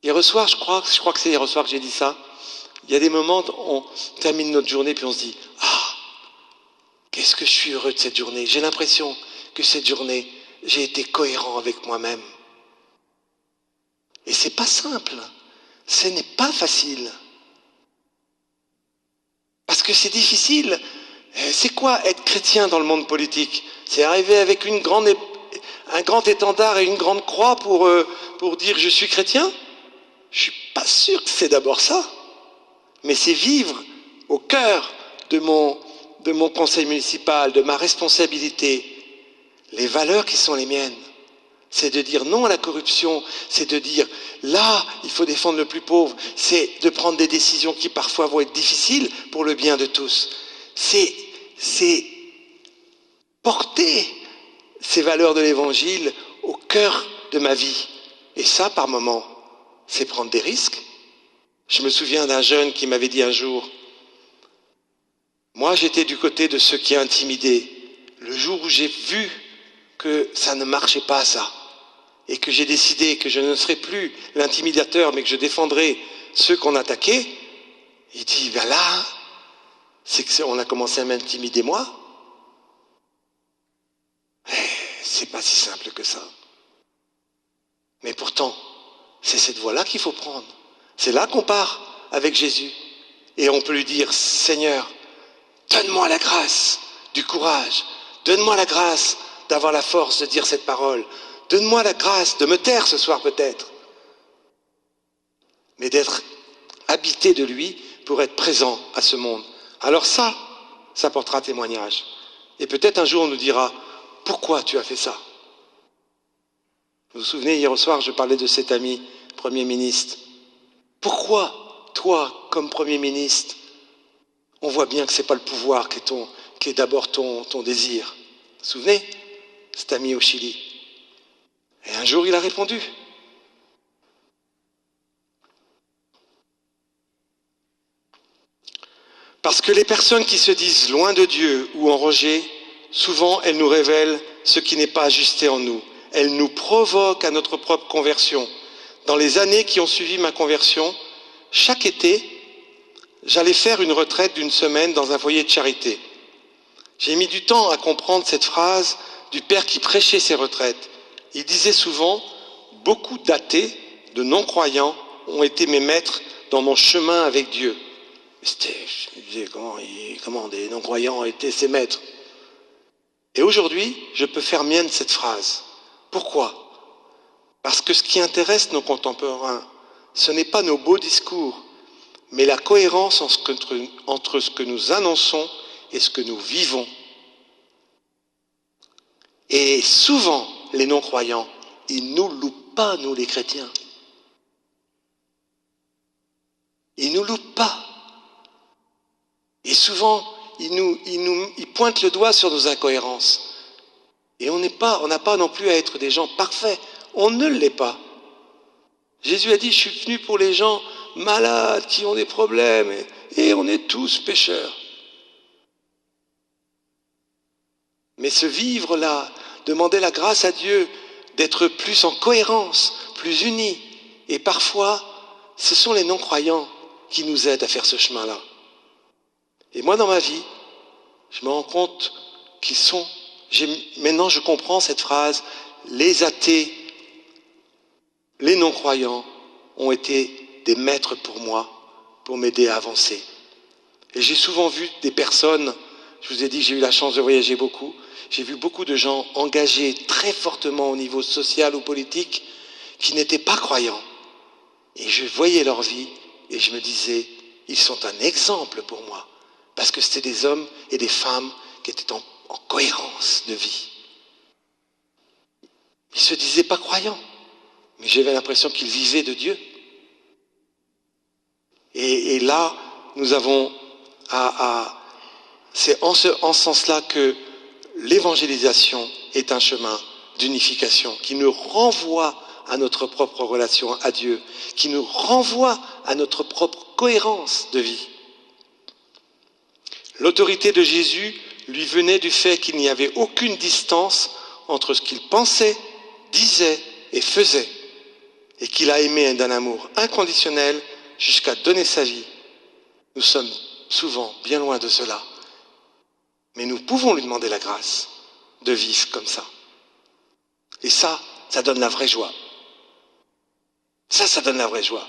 Hier soir, je crois que c'est hier soir que j'ai dit ça, il y a des moments où on termine notre journée puis on se dit « Ah, qu'est-ce que je suis heureux de cette journée !» J'ai l'impression que cette journée, j'ai été cohérent avec moi-même. Et c'est pas simple, ce n'est pas facile. Parce que c'est difficile. C'est quoi être chrétien dans le monde politique? C'est arriver avec un grand étendard et une grande croix pour dire je suis chrétien? Je suis pas sûr que c'est d'abord ça. Mais c'est vivre au cœur de mon conseil municipal, de ma responsabilité, les valeurs qui sont les miennes. C'est de dire non à la corruption, c'est de dire là, il faut défendre le plus pauvre, c'est de prendre des décisions qui parfois vont être difficiles pour le bien de tous. C'est porter ces valeurs de l'évangile au cœur de ma vie. Et ça, par moments, c'est prendre des risques. Je me souviens d'un jeune qui m'avait dit un jour, moi j'étais du côté de ceux qui intimidaient. Le jour où j'ai vu que ça ne marchait pas ça, et que j'ai décidé que je ne serais plus l'intimidateur, mais que je défendrais ceux qu'on attaquait, il dit, ben là, c'est qu'on a commencé à m'intimider moi. c'est pas si simple que ça. Mais pourtant, c'est cette voie-là qu'il faut prendre. C'est là qu'on part avec Jésus. Et on peut lui dire, Seigneur, donne-moi la grâce du courage. Donne-moi la grâce d'avoir la force de dire cette parole. Donne-moi la grâce de me taire ce soir peut-être. Mais d'être habité de lui pour être présent à ce monde. Alors ça portera témoignage. Et peut-être un jour on nous dira, pourquoi tu as fait ça? Vous vous souvenez, hier au soir, je parlais de cet ami Premier ministre. Pourquoi, toi, comme Premier ministre, on voit bien que ce n'est pas le pouvoir qui est d'abord ton désir. Vous vous souvenez, cet ami au Chili? Et un jour, il a répondu. Parce que les personnes qui se disent loin de Dieu ou en rejet, souvent elles nous révèlent ce qui n'est pas ajusté en nous. Elles nous provoquent à notre propre conversion. Dans les années qui ont suivi ma conversion, chaque été, j'allais faire une retraite d'une semaine dans un foyer de charité. J'ai mis du temps à comprendre cette phrase du père qui prêchait ses retraites. Il disait souvent, beaucoup d'athées, de non-croyants, ont été mes maîtres dans mon chemin avec Dieu. Je me disais, comment des non-croyants ont été ses maîtres? Et aujourd'hui, je peux faire mienne cette phrase. Pourquoi? Parce que ce qui intéresse nos contemporains, ce n'est pas nos beaux discours, mais la cohérence entre ce que nous annonçons et ce que nous vivons. Et souvent, les non-croyants, ils nous loupent pas, nous les chrétiens. Ils nous loupent pas. Et souvent, ils pointent le doigt sur nos incohérences. Et on n'a pas non plus à être des gens parfaits. On ne l'est pas. Jésus a dit, je suis venu pour les gens malades, qui ont des problèmes, et on est tous pécheurs. Mais ce vivre-là, demander la grâce à Dieu d'être plus en cohérence, plus unis. Et parfois, ce sont les non-croyants qui nous aident à faire ce chemin-là. Et moi, dans ma vie, je me rends compte maintenant je comprends cette phrase, les athées, les non-croyants ont été des maîtres pour moi, pour m'aider à avancer. Et j'ai souvent vu des personnes, je vous ai dit que j'ai eu la chance de voyager beaucoup, j'ai vu beaucoup de gens engagés très fortement au niveau social ou politique qui n'étaient pas croyants. Et je voyais leur vie et je me disais, ils sont un exemple pour moi. Parce que c'était des hommes et des femmes qui étaient en cohérence de vie. Ils ne se disaient pas croyants, mais j'avais l'impression qu'ils vivaient de Dieu. Et là, nous avons c'est en ce sens-là que l'évangélisation est un chemin d'unification qui nous renvoie à notre propre relation à Dieu, qui nous renvoie à notre propre cohérence de vie. L'autorité de Jésus lui venait du fait qu'il n'y avait aucune distance entre ce qu'il pensait, disait et faisait, et qu'il a aimé d'un amour inconditionnel jusqu'à donner sa vie. Nous sommes souvent bien loin de cela, mais nous pouvons lui demander la grâce de vivre comme ça. Et ça donne la vraie joie. Ça donne la vraie joie.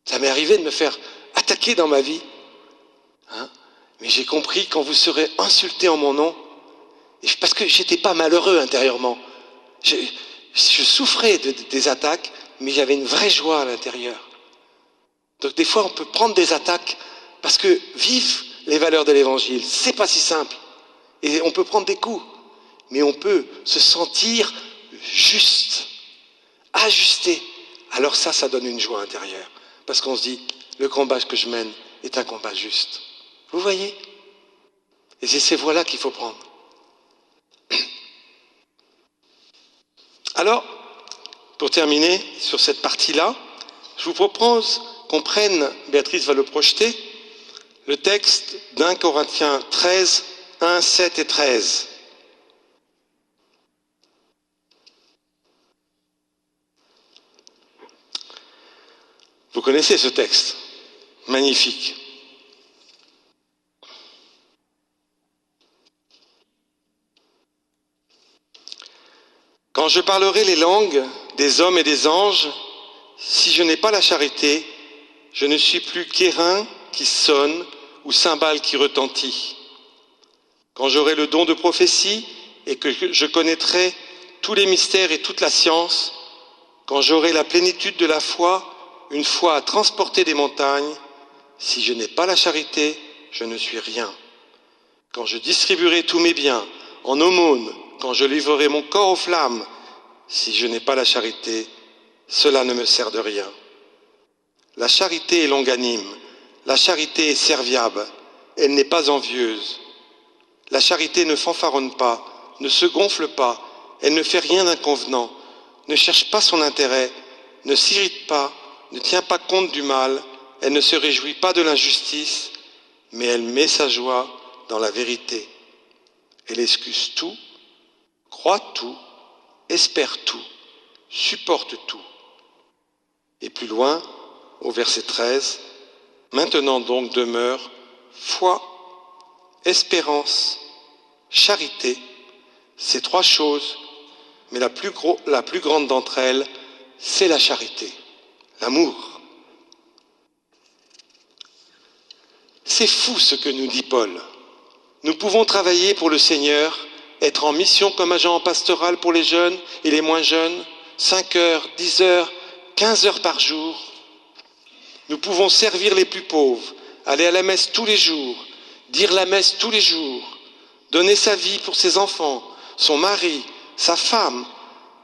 Ça m'est arrivé de me faire attaquer dans ma vie, mais j'ai compris quand vous serez insultés en mon nom, parce que j'étais pas malheureux intérieurement. Je souffrais des attaques, mais j'avais une vraie joie à l'intérieur. Donc des fois, on peut prendre des attaques parce que vivre les valeurs de l'évangile, c'est pas si simple. Et on peut prendre des coups, mais on peut se sentir juste, ajusté. Alors ça donne une joie intérieure. Parce qu'on se dit, le combat que je mène est un combat juste. Vous voyez? Et c'est ces voies-là qu'il faut prendre. Alors, pour terminer sur cette partie-là, je vous propose qu'on prenne, Béatrice va le projeter, le texte d'1 Corinthiens 13, 1, 7 et 13. Vous connaissez ce texte, magnifique. Quand je parlerai les langues des hommes et des anges, si je n'ai pas la charité, je ne suis plus qu'airain qui sonne ou cymbale qui retentit. Quand j'aurai le don de prophétie et que je connaîtrai tous les mystères et toute la science, quand j'aurai la plénitude de la foi, une foi à transporter des montagnes, si je n'ai pas la charité, je ne suis rien. Quand je distribuerai tous mes biens en aumône, quand je livrerai mon corps aux flammes, si je n'ai pas la charité, cela ne me sert de rien. La charité est longanime, la charité est serviable, elle n'est pas envieuse. La charité ne fanfaronne pas, ne se gonfle pas, elle ne fait rien d'inconvenant, ne cherche pas son intérêt, ne s'irrite pas, ne tient pas compte du mal, elle ne se réjouit pas de l'injustice, mais elle met sa joie dans la vérité. Elle excuse tout, croit tout, espère tout, supporte tout. Et plus loin, au verset 13, maintenant donc demeure foi, espérance, charité, ces trois choses, mais la plus grande d'entre elles, c'est la charité, l'amour. C'est fou ce que nous dit Paul. Nous pouvons travailler pour le Seigneur, être en mission comme agent pastoral pour les jeunes et les moins jeunes, 5 heures, 10 heures, 15 heures par jour. Nous pouvons servir les plus pauvres, aller à la messe tous les jours, dire la messe tous les jours, donner sa vie pour ses enfants, son mari, sa femme,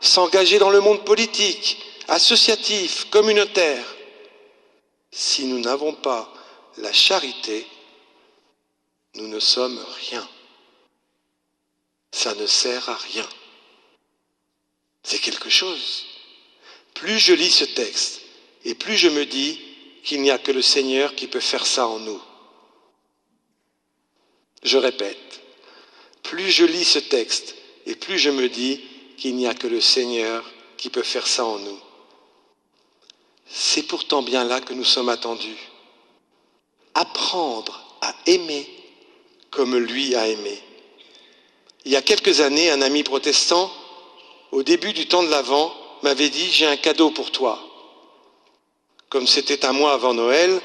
s'engager dans le monde politique, associatif, communautaire. Si nous n'avons pas la charité, nous ne sommes rien. Ça ne sert à rien. C'est quelque chose. Plus je lis ce texte, et plus je me dis qu'il n'y a que le Seigneur qui peut faire ça en nous. Je répète, plus je lis ce texte, et plus je me dis qu'il n'y a que le Seigneur qui peut faire ça en nous. C'est pourtant bien là que nous sommes attendus. Apprendre à aimer comme lui a aimé. Il y a quelques années, un ami protestant, au début du temps de l'Avent, m'avait dit « J'ai un cadeau pour toi ». Comme c'était un mois avant Noël,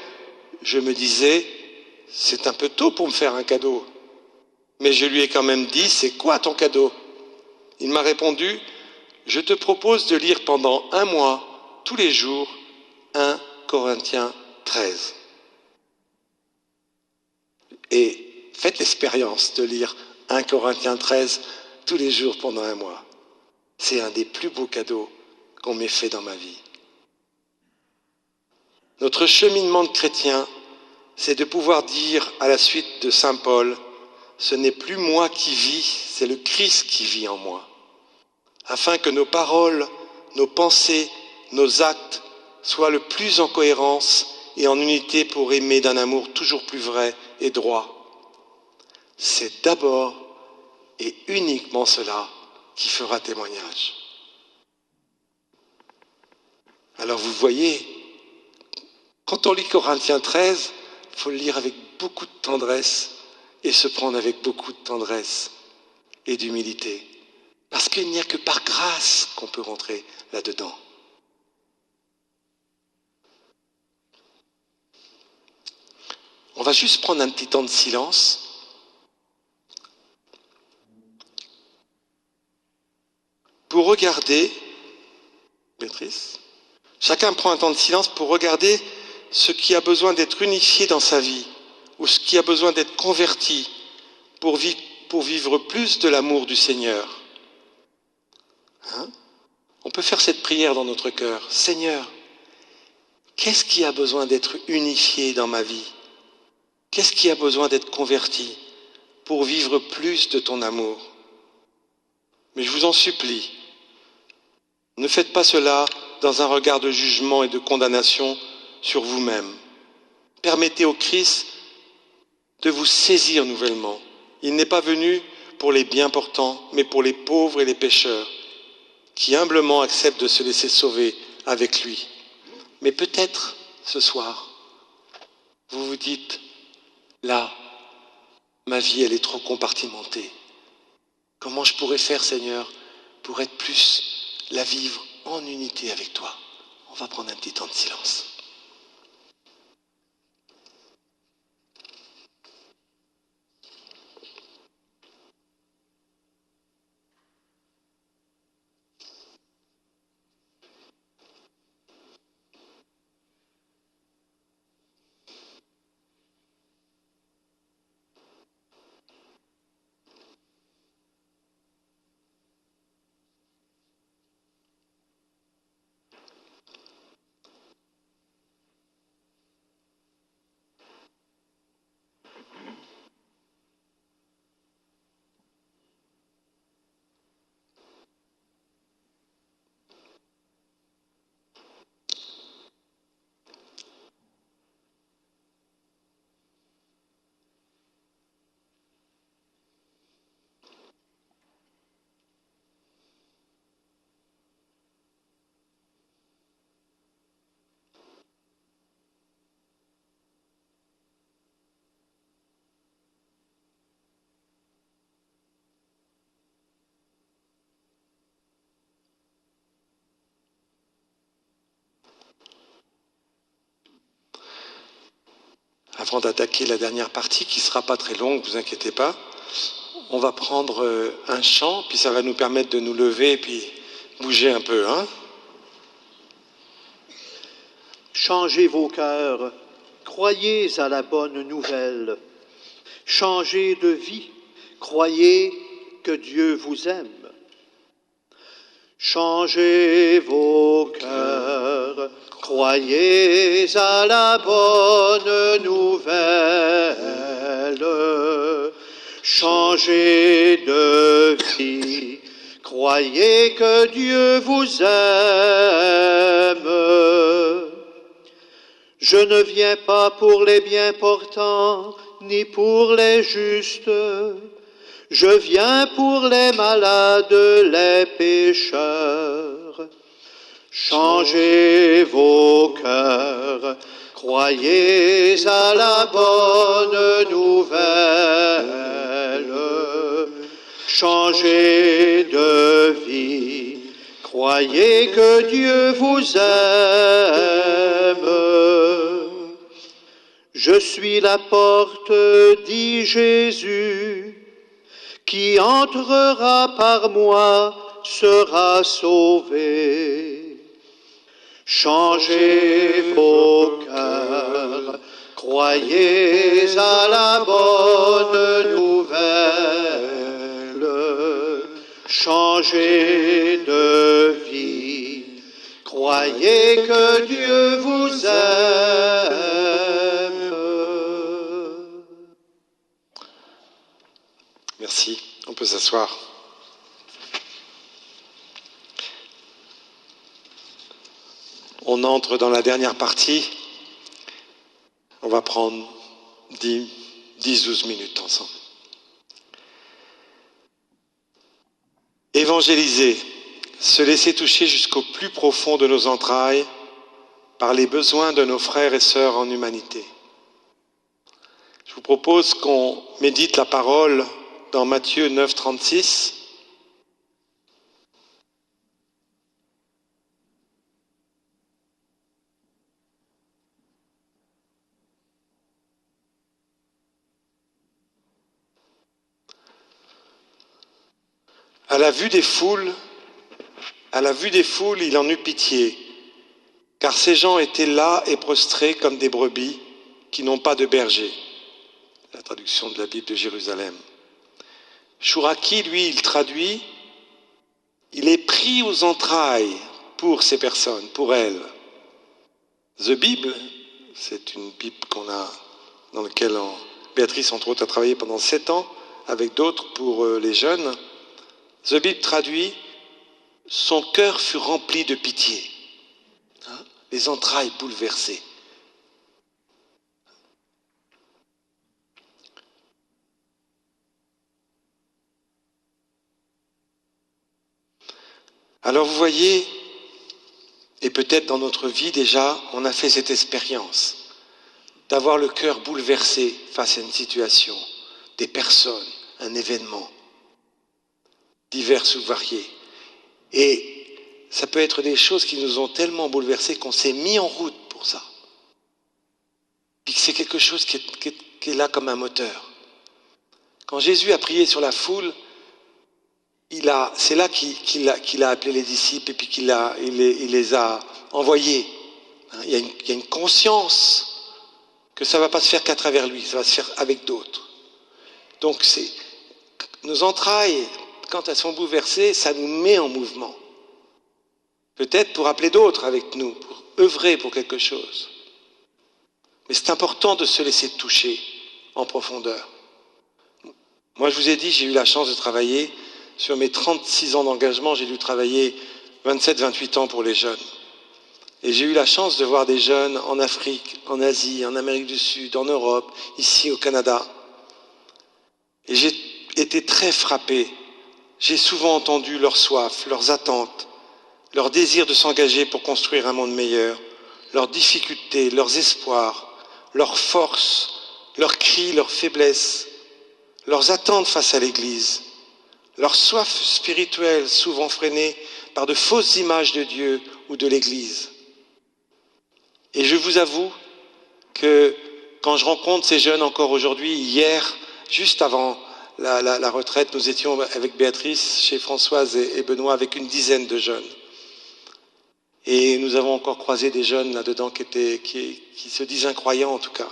je me disais « C'est un peu tôt pour me faire un cadeau ». Mais je lui ai quand même dit « C'est quoi ton cadeau ?» Il m'a répondu « Je te propose de lire pendant un mois, tous les jours, 1 Corinthiens 13. » Et faites l'expérience de lire 1 Corinthiens 13 tous les jours pendant un mois. C'est un des plus beaux cadeaux qu'on m'ait fait dans ma vie. Notre cheminement de chrétien, c'est de pouvoir dire à la suite de saint Paul, ce n'est plus moi qui vis, c'est le Christ qui vit en moi. Afin que nos paroles, nos pensées, nos actes soient le plus en cohérence et en unité pour aimer d'un amour toujours plus vrai et droit. C'est d'abord et uniquement cela qui fera témoignage. Alors vous voyez, quand on lit Corinthiens 13, il faut le lire avec beaucoup de tendresse et se prendre avec beaucoup de tendresse et d'humilité. Parce qu'il n'y a que par grâce qu'on peut rentrer là-dedans. On va juste prendre un petit temps de silence. Pour regarder, Béatrice, chacun prend un temps de silence pour regarder ce qui a besoin d'être unifié dans sa vie, ou ce qui a besoin d'être converti pour vivre plus de l'amour du Seigneur. On peut faire cette prière dans notre cœur. Seigneur, qu'est-ce qui a besoin d'être unifié dans ma vie? Qu'est-ce qui a besoin d'être converti pour vivre plus de ton amour? Mais je vous en supplie, ne faites pas cela dans un regard de jugement et de condamnation sur vous-même. Permettez au Christ de vous saisir nouvellement. Il n'est pas venu pour les bien portants, mais pour les pauvres et les pécheurs, qui humblement acceptent de se laisser sauver avec lui. Mais peut-être ce soir, vous vous dites, là, ma vie elle est trop compartimentée. Comment je pourrais faire, Seigneur, pour être plus, la vivre en unité avec toi. On va prendre un petit temps de silence. Avant d'attaquer la dernière partie, qui ne sera pas très longue, ne vous inquiétez pas, on va prendre un chant, puis ça va nous permettre de nous lever et puis bouger un peu. Hein? Changez vos cœurs, croyez à la bonne nouvelle. Changez de vie, croyez que Dieu vous aime. Changez vos cœurs, croyez à la bonne nouvelle. Changez de vie, croyez que Dieu vous aime. Je ne viens pas pour les bien portants, ni pour les justes. Je viens pour les malades, les pécheurs. Changez vos cœurs, croyez à la bonne nouvelle. Changez de vie, croyez que Dieu vous aime. Je suis la porte, dit Jésus. Qui entrera par moi sera sauvé. Changez vos cœurs, croyez à la bonne nouvelle. Changez de vie, croyez que Dieu vous aime. Merci, on peut s'asseoir. On entre dans la dernière partie. On va prendre 10-12 minutes ensemble. Évangéliser, se laisser toucher jusqu'au plus profond de nos entrailles par les besoins de nos frères et sœurs en humanité. Je vous propose qu'on médite la parole dans Matthieu 9, 36. À la vue des foules, il en eut pitié, car ces gens étaient là et prostrés comme des brebis qui n'ont pas de berger. La traduction de la Bible de Jérusalem. Chouraki, lui, il traduit, il est pris aux entrailles pour ces personnes, pour elles. The Bible, c'est une Bible dans laquelle Béatrice, entre autres, a travaillé pendant 7 ans, avec d'autres pour les jeunes. The Bible traduit, son cœur fut rempli de pitié, hein, les entrailles bouleversées. Alors vous voyez, et peut-être dans notre vie déjà, on a fait cette expérience d'avoir le cœur bouleversé face à une situation, des personnes, un événement, divers ou variés. Et ça peut être des choses qui nous ont tellement bouleversés qu'on s'est mis en route pour ça. Puis que c'est quelque chose qui est là comme un moteur. Quand Jésus a prié sur la foule, c'est là qu'il a appelé les disciples et puis il les a envoyés. Il y a une conscience que ça ne va pas se faire qu'à travers lui, ça va se faire avec d'autres. Donc nos entrailles, quand elles sont bouleversées, ça nous met en mouvement. Peut-être pour appeler d'autres avec nous, pour œuvrer pour quelque chose. Mais c'est important de se laisser toucher en profondeur. Moi, je vous ai dit, j'ai eu la chance de travailler. Sur mes 36 ans d'engagement, j'ai dû travailler 27-28 ans pour les jeunes. Et j'ai eu la chance de voir des jeunes en Afrique, en Asie, en Amérique du Sud, en Europe, ici au Canada. Et j'ai été très frappé. J'ai souvent entendu leur soif, leurs attentes, leur désir de s'engager pour construire un monde meilleur, leurs difficultés, leurs espoirs, leurs forces, leurs cris, leurs faiblesses, leurs attentes face à l'Église, leur soif spirituelle souvent freinée par de fausses images de Dieu ou de l'Église. Et je vous avoue que quand je rencontre ces jeunes encore aujourd'hui, hier, juste avant la retraite, nous étions avec Béatrice, chez Françoise et Benoît, avec une dizaine de jeunes. Et nous avons encore croisé des jeunes là-dedans qui se disent incroyants en tout cas.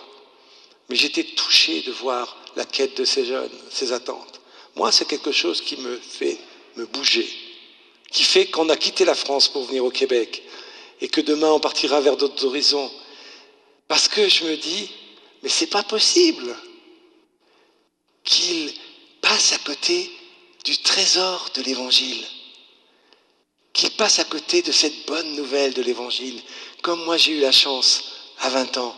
Mais j'étais touché de voir la quête de ces jeunes, ces attentes. Moi, c'est quelque chose qui me fait me bouger, qui fait qu'on a quitté la France pour venir au Québec et que demain on partira vers d'autres horizons. Parce que je me dis, mais c'est pas possible qu'ils passent à côté du trésor de l'Évangile, qu'ils passent à côté de cette bonne nouvelle de l'Évangile, comme moi j'ai eu la chance à 20 ans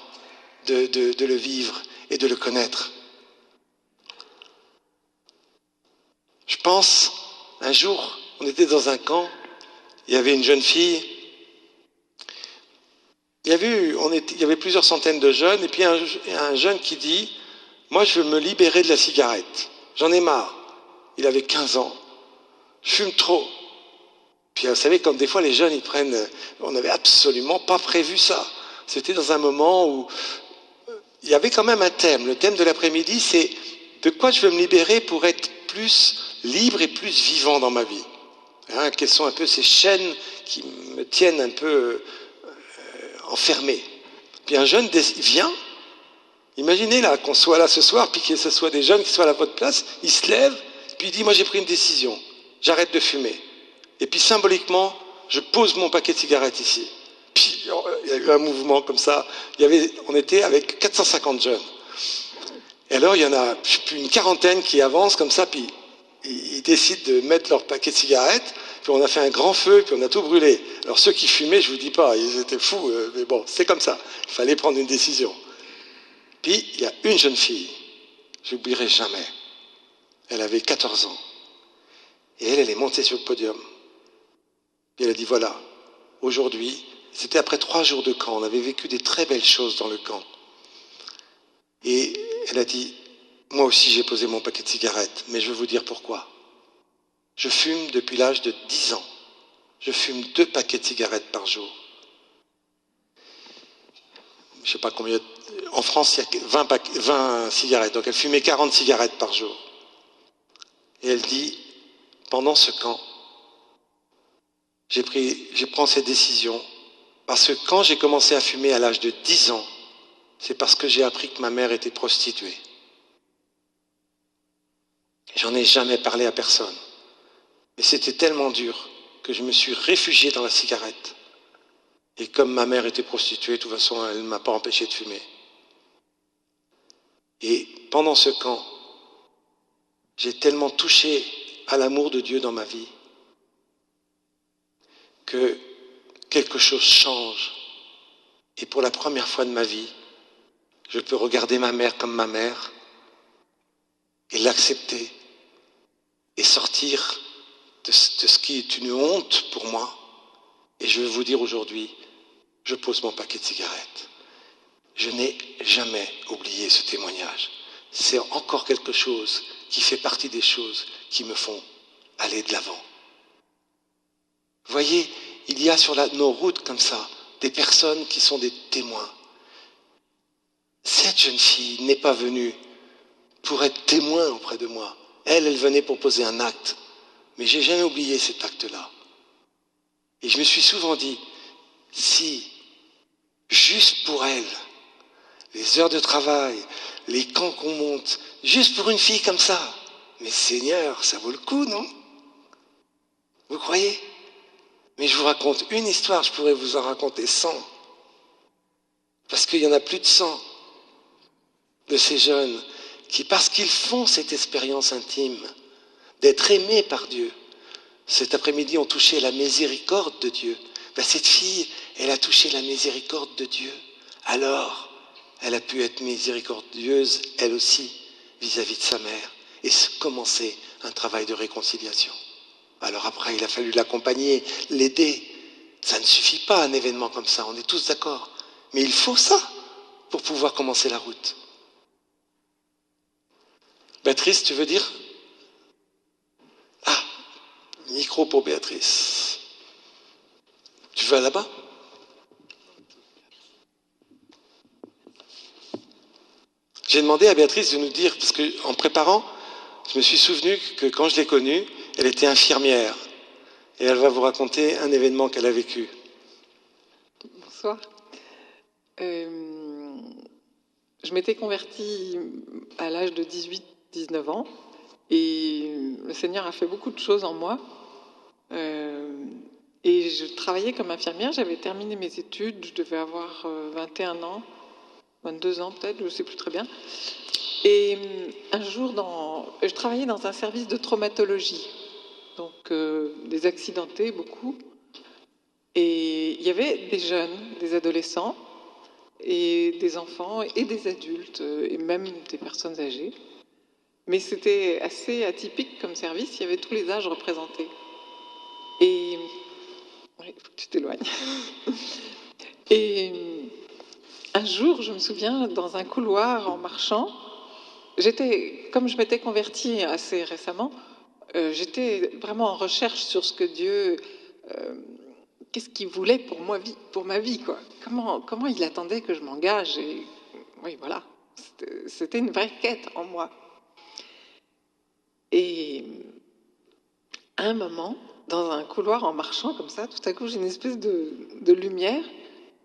de le vivre et de le connaître. Je pense, un jour, on était dans un camp, il y avait une jeune fille, il y avait plusieurs centaines de jeunes, et puis un jeune qui dit, moi je veux me libérer de la cigarette, j'en ai marre. Il avait 15 ans, je fume trop. Puis vous savez, comme des fois les jeunes, on n'avait absolument pas prévu ça. C'était dans un moment où il y avait quand même un thème. Le thème de l'après-midi, c'est de quoi je veux me libérer pour être plus libre et plus vivant dans ma vie. Quelles sont un peu ces chaînes qui me tiennent un peu enfermé. Puis un jeune vient, imaginez là qu'on soit là ce soir, puis que ce soit des jeunes qui soient à votre place, il se lève, puis il dit, moi j'ai pris une décision, j'arrête de fumer. Et puis symboliquement, je pose mon paquet de cigarettes ici. Puis il y a eu un mouvement comme ça, on était avec 450 jeunes. Et alors il y en a une quarantaine qui avancent comme ça, puis ils décident de mettre leur paquet de cigarettes, puis on a fait un grand feu, puis on a tout brûlé. Alors ceux qui fumaient, je vous dis pas, ils étaient fous, mais bon, c'est comme ça. Il fallait prendre une décision. Puis il y a une jeune fille, je n'oublierai jamais. Elle avait 14 ans. Et elle est montée sur le podium. Puis elle a dit, voilà, aujourd'hui, c'était après 3 jours de camp, on avait vécu des très belles choses dans le camp. Et elle a dit, moi aussi j'ai posé mon paquet de cigarettes, mais je vais vous dire pourquoi. Je fume depuis l'âge de 10 ans. Je fume 2 paquets de cigarettes par jour. Je ne sais pas combien. En France, il y a 20 cigarettes. Donc elle fumait 40 cigarettes par jour. Et elle dit, pendant ce camp, je prends cette décision parce que quand j'ai commencé à fumer à l'âge de 10 ans, c'est parce que j'ai appris que ma mère était prostituée. J'en ai jamais parlé à personne. Mais c'était tellement dur que je me suis réfugié dans la cigarette. Et comme ma mère était prostituée, de toute façon, elle ne m'a pas empêché de fumer. Et pendant ce camp, j'ai tellement touché à l'amour de Dieu dans ma vie que quelque chose change. Et pour la première fois de ma vie, je peux regarder ma mère comme ma mère et l'accepter et sortir de ce qui est une honte pour moi. Et je vais vous dire aujourd'hui, je pose mon paquet de cigarettes. Je n'ai jamais oublié ce témoignage. C'est encore quelque chose qui fait partie des choses qui me font aller de l'avant. Vous voyez, il y a sur nos routes comme ça des personnes qui sont des témoins. Cette jeune fille n'est pas venue pour être témoin auprès de moi. Elle venait pour poser un acte. Mais j'ai jamais oublié cet acte-là. Et je me suis souvent dit, si, juste pour elle, les heures de travail, les camps qu'on monte, juste pour une fille comme ça, mais Seigneur, ça vaut le coup, non? Vous croyez? Mais je vous raconte une histoire, je pourrais vous en raconter 100. Parce qu'il y en a plus de 100 de ces jeunes qui, parce qu'ils font cette expérience intime, d'être aimés par Dieu, cet après-midi ont touché la miséricorde de Dieu. Ben, cette fille, elle a touché la miséricorde de Dieu. Alors, elle a pu être miséricordieuse, elle aussi, vis-à-vis de sa mère, et commencer un travail de réconciliation. Alors après, il a fallu l'accompagner, l'aider. Ça ne suffit pas un événement comme ça, on est tous d'accord. Mais il faut ça pour pouvoir commencer la route. Béatrice, tu veux dire? Ah, micro pour Béatrice. Tu vas là-bas? J'ai demandé à Béatrice de nous dire, parce qu'en préparant, je me suis souvenu que quand je l'ai connue, elle était infirmière. Et elle va vous raconter un événement qu'elle a vécu. Bonsoir. Je m'étais convertie à l'âge de 18-19 ans et le Seigneur a fait beaucoup de choses en moi. Et je travaillais comme infirmière, j'avais terminé mes études, je devais avoir 21 ans, 22 ans peut-être, je ne sais plus très bien. Et un jour, je travaillais dans un service de traumatologie, donc des accidentés, beaucoup. Et il y avait des jeunes, des adolescents, et des enfants, et des adultes, et même des personnes âgées. Mais c'était assez atypique comme service, il y avait tous les âges représentés. Et... il faut que tu t'éloignes. Et un jour, je me souviens, dans un couloir, en marchant, comme je m'étais convertie assez récemment, j'étais vraiment en recherche sur ce que Dieu... qu'est-ce qu'il voulait pour ma vie, quoi. Comment il attendait que je m'engage. Et oui, voilà. C'était une vraie quête en moi. Et à un moment, dans un couloir en marchant comme ça, tout à coup, j'ai une espèce de lumière.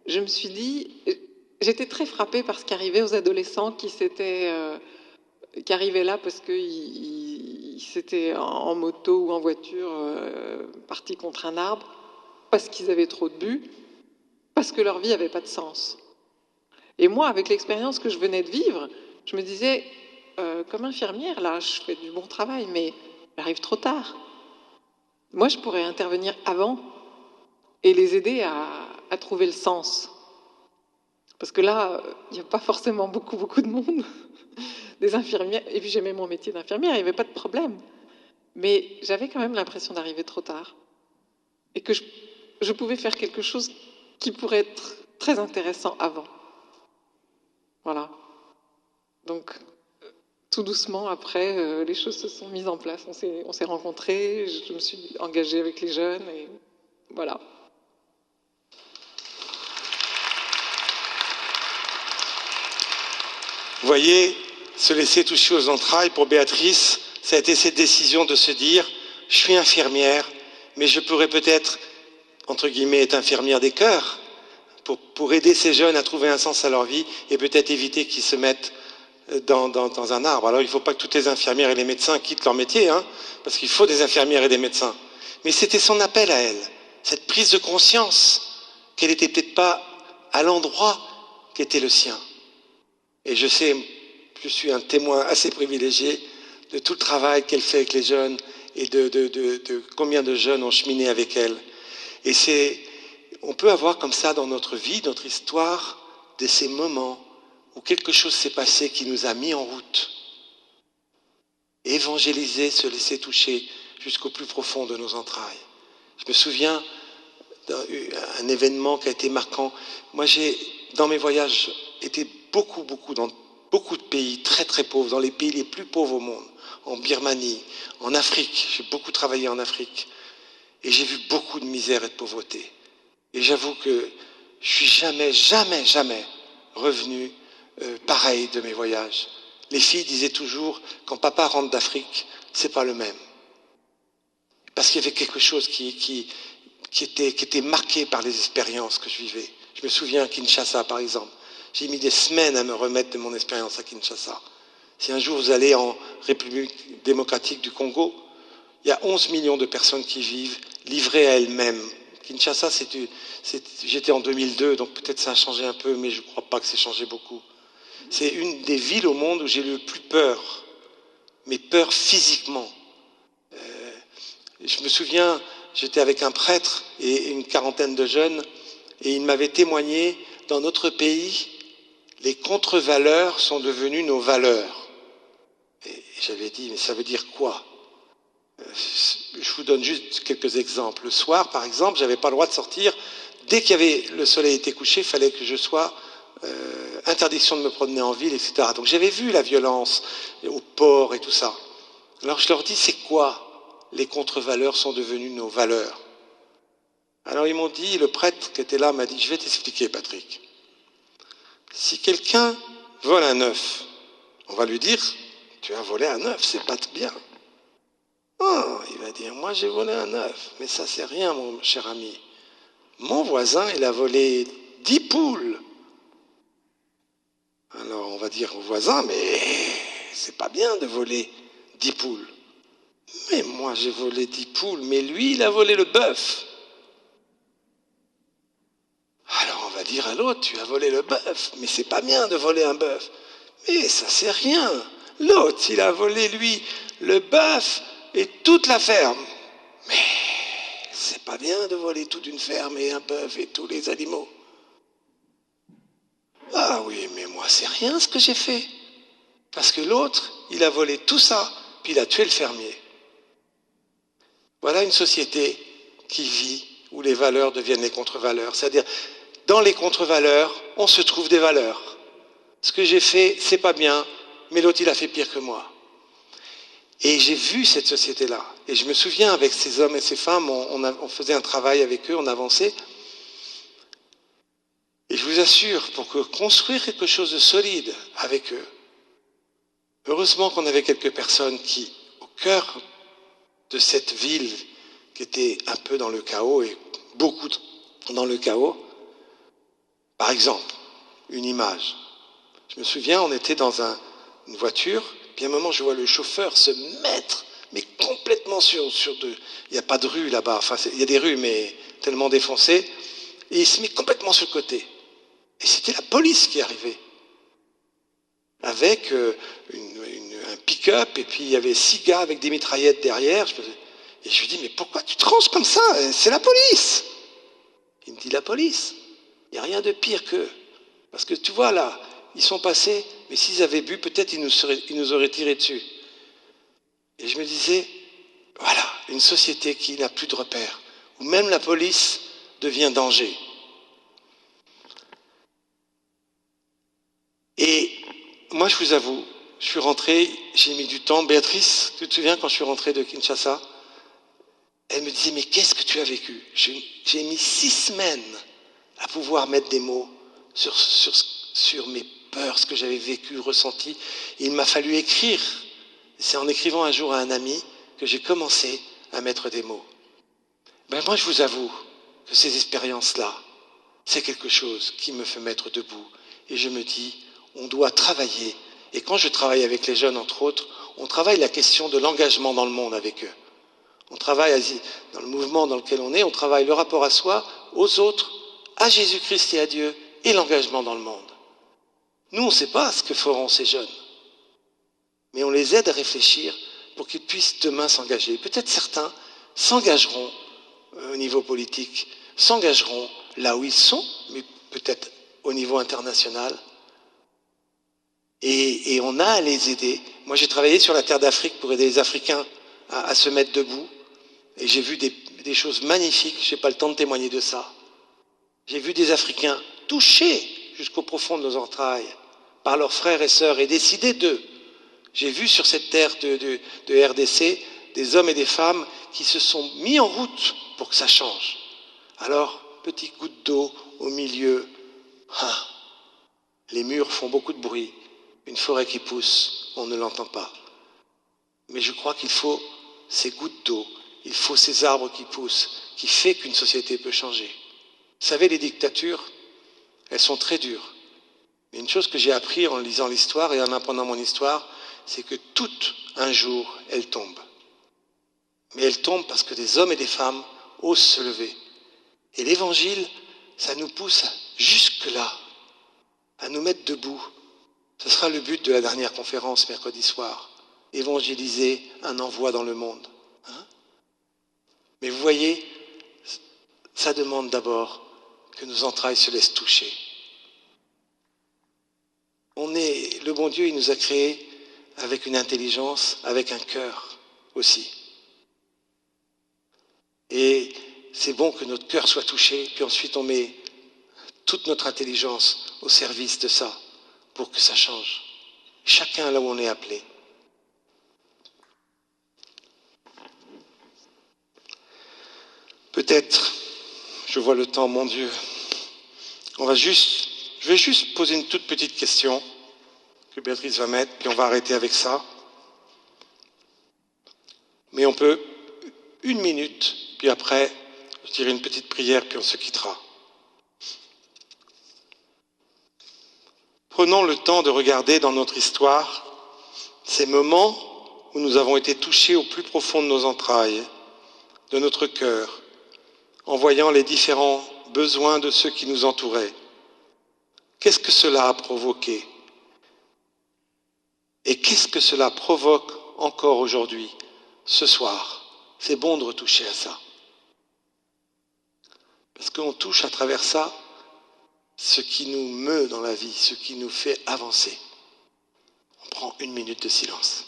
Je me suis dit... J'étais très frappée par ce qui arrivait aux adolescents qui arrivaient là parce qu'ils s'étaient en moto ou en voiture partis contre un arbre, parce qu'ils avaient trop de bu, parce que leur vie n'avait pas de sens. Et moi, avec l'expérience que je venais de vivre, je me disais, comme infirmière, là, je fais du bon travail, mais j'arrive trop tard. Moi, je pourrais intervenir avant et les aider à trouver le sens. Parce que là, il n'y a pas forcément beaucoup de monde, des infirmières. Et puis j'aimais mon métier d'infirmière, il n'y avait pas de problème. Mais j'avais quand même l'impression d'arriver trop tard. Et que je pouvais faire quelque chose qui pourrait être très intéressant avant. Voilà. Donc, tout doucement, après, les choses se sont mises en place. On s'est rencontrés, je me suis engagée avec les jeunes, et voilà. Vous voyez, se laisser toucher aux entrailles pour Béatrice, ça a été cette décision de se dire, je suis infirmière, mais je pourrais peut-être, entre guillemets, être infirmière des cœurs, pour aider ces jeunes à trouver un sens à leur vie et peut-être éviter qu'ils se mettent dans un arbre. Alors il ne faut pas que toutes les infirmières et les médecins quittent leur métier, hein, parce qu'il faut des infirmières et des médecins. Mais c'était son appel à elle, cette prise de conscience qu'elle n'était peut-être pas à l'endroit qui était le sien. Et je sais, je suis un témoin assez privilégié de tout le travail qu'elle fait avec les jeunes et de combien de jeunes ont cheminé avec elle. Et on peut avoir comme ça dans notre vie, notre histoire, de ces moments où quelque chose s'est passé qui nous a mis en route. Évangéliser, se laisser toucher jusqu'au plus profond de nos entrailles. Je me souviens d'un événement qui a été marquant. Moi, j'ai, dans mes voyages, été dans beaucoup de pays très très pauvres, dans les pays les plus pauvres au monde, en Birmanie, en Afrique. J'ai beaucoup travaillé en Afrique. Et j'ai vu beaucoup de misère et de pauvreté. Et j'avoue que je suis jamais revenu pareil de mes voyages. Les filles disaient toujours, quand papa rentre d'Afrique, c'est pas le même. Parce qu'il y avait quelque chose qui était marqué par les expériences que je vivais. Je me souviens à Kinshasa, par exemple. J'ai mis des semaines à me remettre de mon expérience à Kinshasa. Si un jour vous allez en République démocratique du Congo, il y a 11 millions de personnes qui vivent livrées à elles-mêmes. Kinshasa, j'étais en 2002, donc peut-être ça a changé un peu, mais je ne crois pas que c'est changé beaucoup. C'est une des villes au monde où j'ai le plus peur, mais peur physiquement. Je me souviens, j'étais avec un prêtre et une quarantaine de jeunes, et il m'avait témoigné, dans notre pays, les contre-valeurs sont devenues nos valeurs. Et j'avais dit, mais ça veut dire quoi? Je vous donne juste quelques exemples. Le soir, par exemple, je n'avais pas le droit de sortir. Dès qu'il y avait le soleil était couché, il fallait que je sois interdiction de me promener en ville, etc. Donc j'avais vu la violence au port et tout ça. Alors je leur dis, c'est quoi? Les contre-valeurs sont devenues nos valeurs. Alors ils m'ont dit, le prêtre qui était là m'a dit, je vais t'expliquer, Patrick. Si quelqu'un vole un œuf, on va lui dire, tu as volé un œuf, c'est pas bien. Oh, il va dire, moi j'ai volé un œuf, mais ça c'est rien, mon cher ami. Mon voisin, il a volé 10 poules. Alors on va dire au voisin, mais c'est pas bien de voler 10 poules. Mais moi j'ai volé 10 poules, mais lui il a volé le bœuf. Alors on va dire à l'autre, tu as volé le bœuf, mais c'est pas bien de voler un bœuf. Mais ça c'est rien. L'autre, il a volé lui le bœuf et toute la ferme. Mais c'est pas bien de voler toute une ferme et un bœuf et tous les animaux. Ah oui, mais moi c'est rien ce que j'ai fait. Parce que l'autre, il a volé tout ça, puis il a tué le fermier. Voilà une société qui vit où les valeurs deviennent les contre-valeurs. C'est-à-dire, dans les contre-valeurs, on se trouve des valeurs. Ce que j'ai fait, c'est pas bien, mais l'autre, il a fait pire que moi. Et j'ai vu cette société-là. Et je me souviens, avec ces hommes et ces femmes, on faisait un travail avec eux, on avançait. Et je vous assure, pour construire quelque chose de solide avec eux, heureusement qu'on avait quelques personnes qui, au cœur de cette ville qui était un peu dans le chaos et beaucoup dans le chaos, par exemple, une image. Je me souviens, on était dans une voiture, puis à un moment, je vois le chauffeur se mettre, mais complètement sur deux. Il n'y a pas de rue là-bas, enfin, il y a des rues, mais tellement défoncées, et il se met complètement sur le côté. Et c'était la police qui arrivait, avec un pick-up, et puis il y avait 6 gars avec des mitraillettes derrière. Et je lui dis, mais pourquoi tu te ranges comme ça? C'est la police. Il me dit, la police, il n'y a rien de pire qu'eux. Parce que tu vois là, ils sont passés, mais s'ils avaient bu, peut-être ils nous auraient tiré dessus. Et je me disais, voilà, une société qui n'a plus de repères, où même la police devient danger. Et moi, je vous avoue, je suis rentré, j'ai mis du temps. Béatrice, tu te souviens quand je suis rentré de Kinshasa? Elle me disait, mais qu'est-ce que tu as vécu? J'ai mis 6 semaines à pouvoir mettre des mots sur mes peurs, ce que j'avais vécu, ressenti. Et il m'a fallu écrire. C'est en écrivant un jour à un ami que j'ai commencé à mettre des mots. Ben moi, je vous avoue que ces expériences-là, c'est quelque chose qui me fait mettre debout. Et je me dis, on doit travailler. Et quand je travaille avec les jeunes, entre autres, on travaille la question de l'engagement dans le monde avec eux. On travaille dans le mouvement dans lequel on est, on travaille le rapport à soi, aux autres, à Jésus-Christ et à Dieu, et l'engagement dans le monde. Nous, on ne sait pas ce que feront ces jeunes, mais on les aide à réfléchir pour qu'ils puissent demain s'engager. Peut-être certains s'engageront au niveau politique, s'engageront là où ils sont, mais peut-être au niveau international. Et on a à les aider. Moi, j'ai travaillé sur la terre d'Afrique pour aider les Africains à se mettre debout. Et j'ai vu des choses magnifiques, je n'ai pas le temps de témoigner de ça. J'ai vu des Africains touchés jusqu'au profond de nos entrailles par leurs frères et sœurs et décider d'eux. J'ai vu sur cette terre de RDC des hommes et des femmes qui se sont mis en route pour que ça change. Alors, petite goutte d'eau au milieu. Les murs font beaucoup de bruit. Une forêt qui pousse, on ne l'entend pas. Mais je crois qu'il faut ces gouttes d'eau, il faut ces arbres qui poussent, qui fait qu'une société peut changer. Vous savez, les dictatures, elles sont très dures. Mais une chose que j'ai appris en lisant l'histoire et en apprenant mon histoire, c'est que toutes, un jour, elles tombent. Mais elles tombent parce que des hommes et des femmes osent se lever. Et l'Évangile, ça nous pousse jusque-là, à nous mettre debout. Ce sera le but de la dernière conférence mercredi soir. Évangéliser un envoi dans le monde. Mais vous voyez, ça demande d'abord que nos entrailles se laissent toucher. Le bon Dieu, il nous a créés avec une intelligence, avec un cœur aussi. Et c'est bon que notre cœur soit touché, puis ensuite on met toute notre intelligence au service de ça, pour que ça change. Chacun là où on est appelé. Peut-être, je vois le temps, mon Dieu, je vais juste poser une toute petite question que Béatrice va mettre, puis on va arrêter avec ça. Mais on peut, 1 minute, puis après, je dirai une petite prière, puis on se quittera. Prenons le temps de regarder dans notre histoire ces moments où nous avons été touchés au plus profond de nos entrailles, de notre cœur, en voyant les différents besoins de ceux qui nous entouraient. Qu'est-ce que cela a provoqué? Et qu'est-ce que cela provoque encore aujourd'hui, ce soir? C'est bon de retoucher à ça. Parce qu'on touche à travers ça ce qui nous meut dans la vie, ce qui nous fait avancer. On prend 1 minute de silence.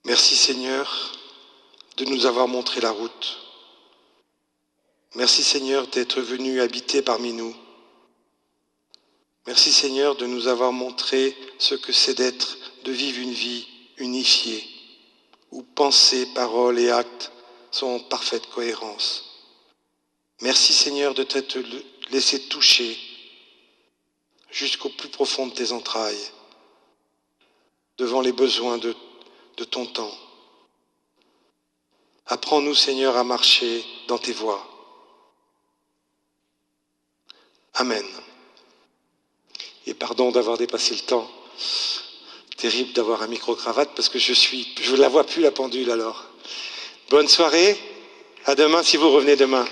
Merci Seigneur de nous avoir montré la route. Merci Seigneur d'être venu habiter parmi nous. Merci Seigneur de nous avoir montré ce que c'est de vivre une vie unifiée, où pensée, parole et actes sont en parfaite cohérence. Merci Seigneur de t'être laissé toucher jusqu'au plus profond de tes entrailles, devant les besoins de ton temps. Apprends-nous, Seigneur, à marcher dans tes voies. Amen. Et pardon d'avoir dépassé le temps. Terrible d'avoir un micro-cravate parce que je ne la vois plus la pendule alors. Bonne soirée. À demain si vous revenez demain.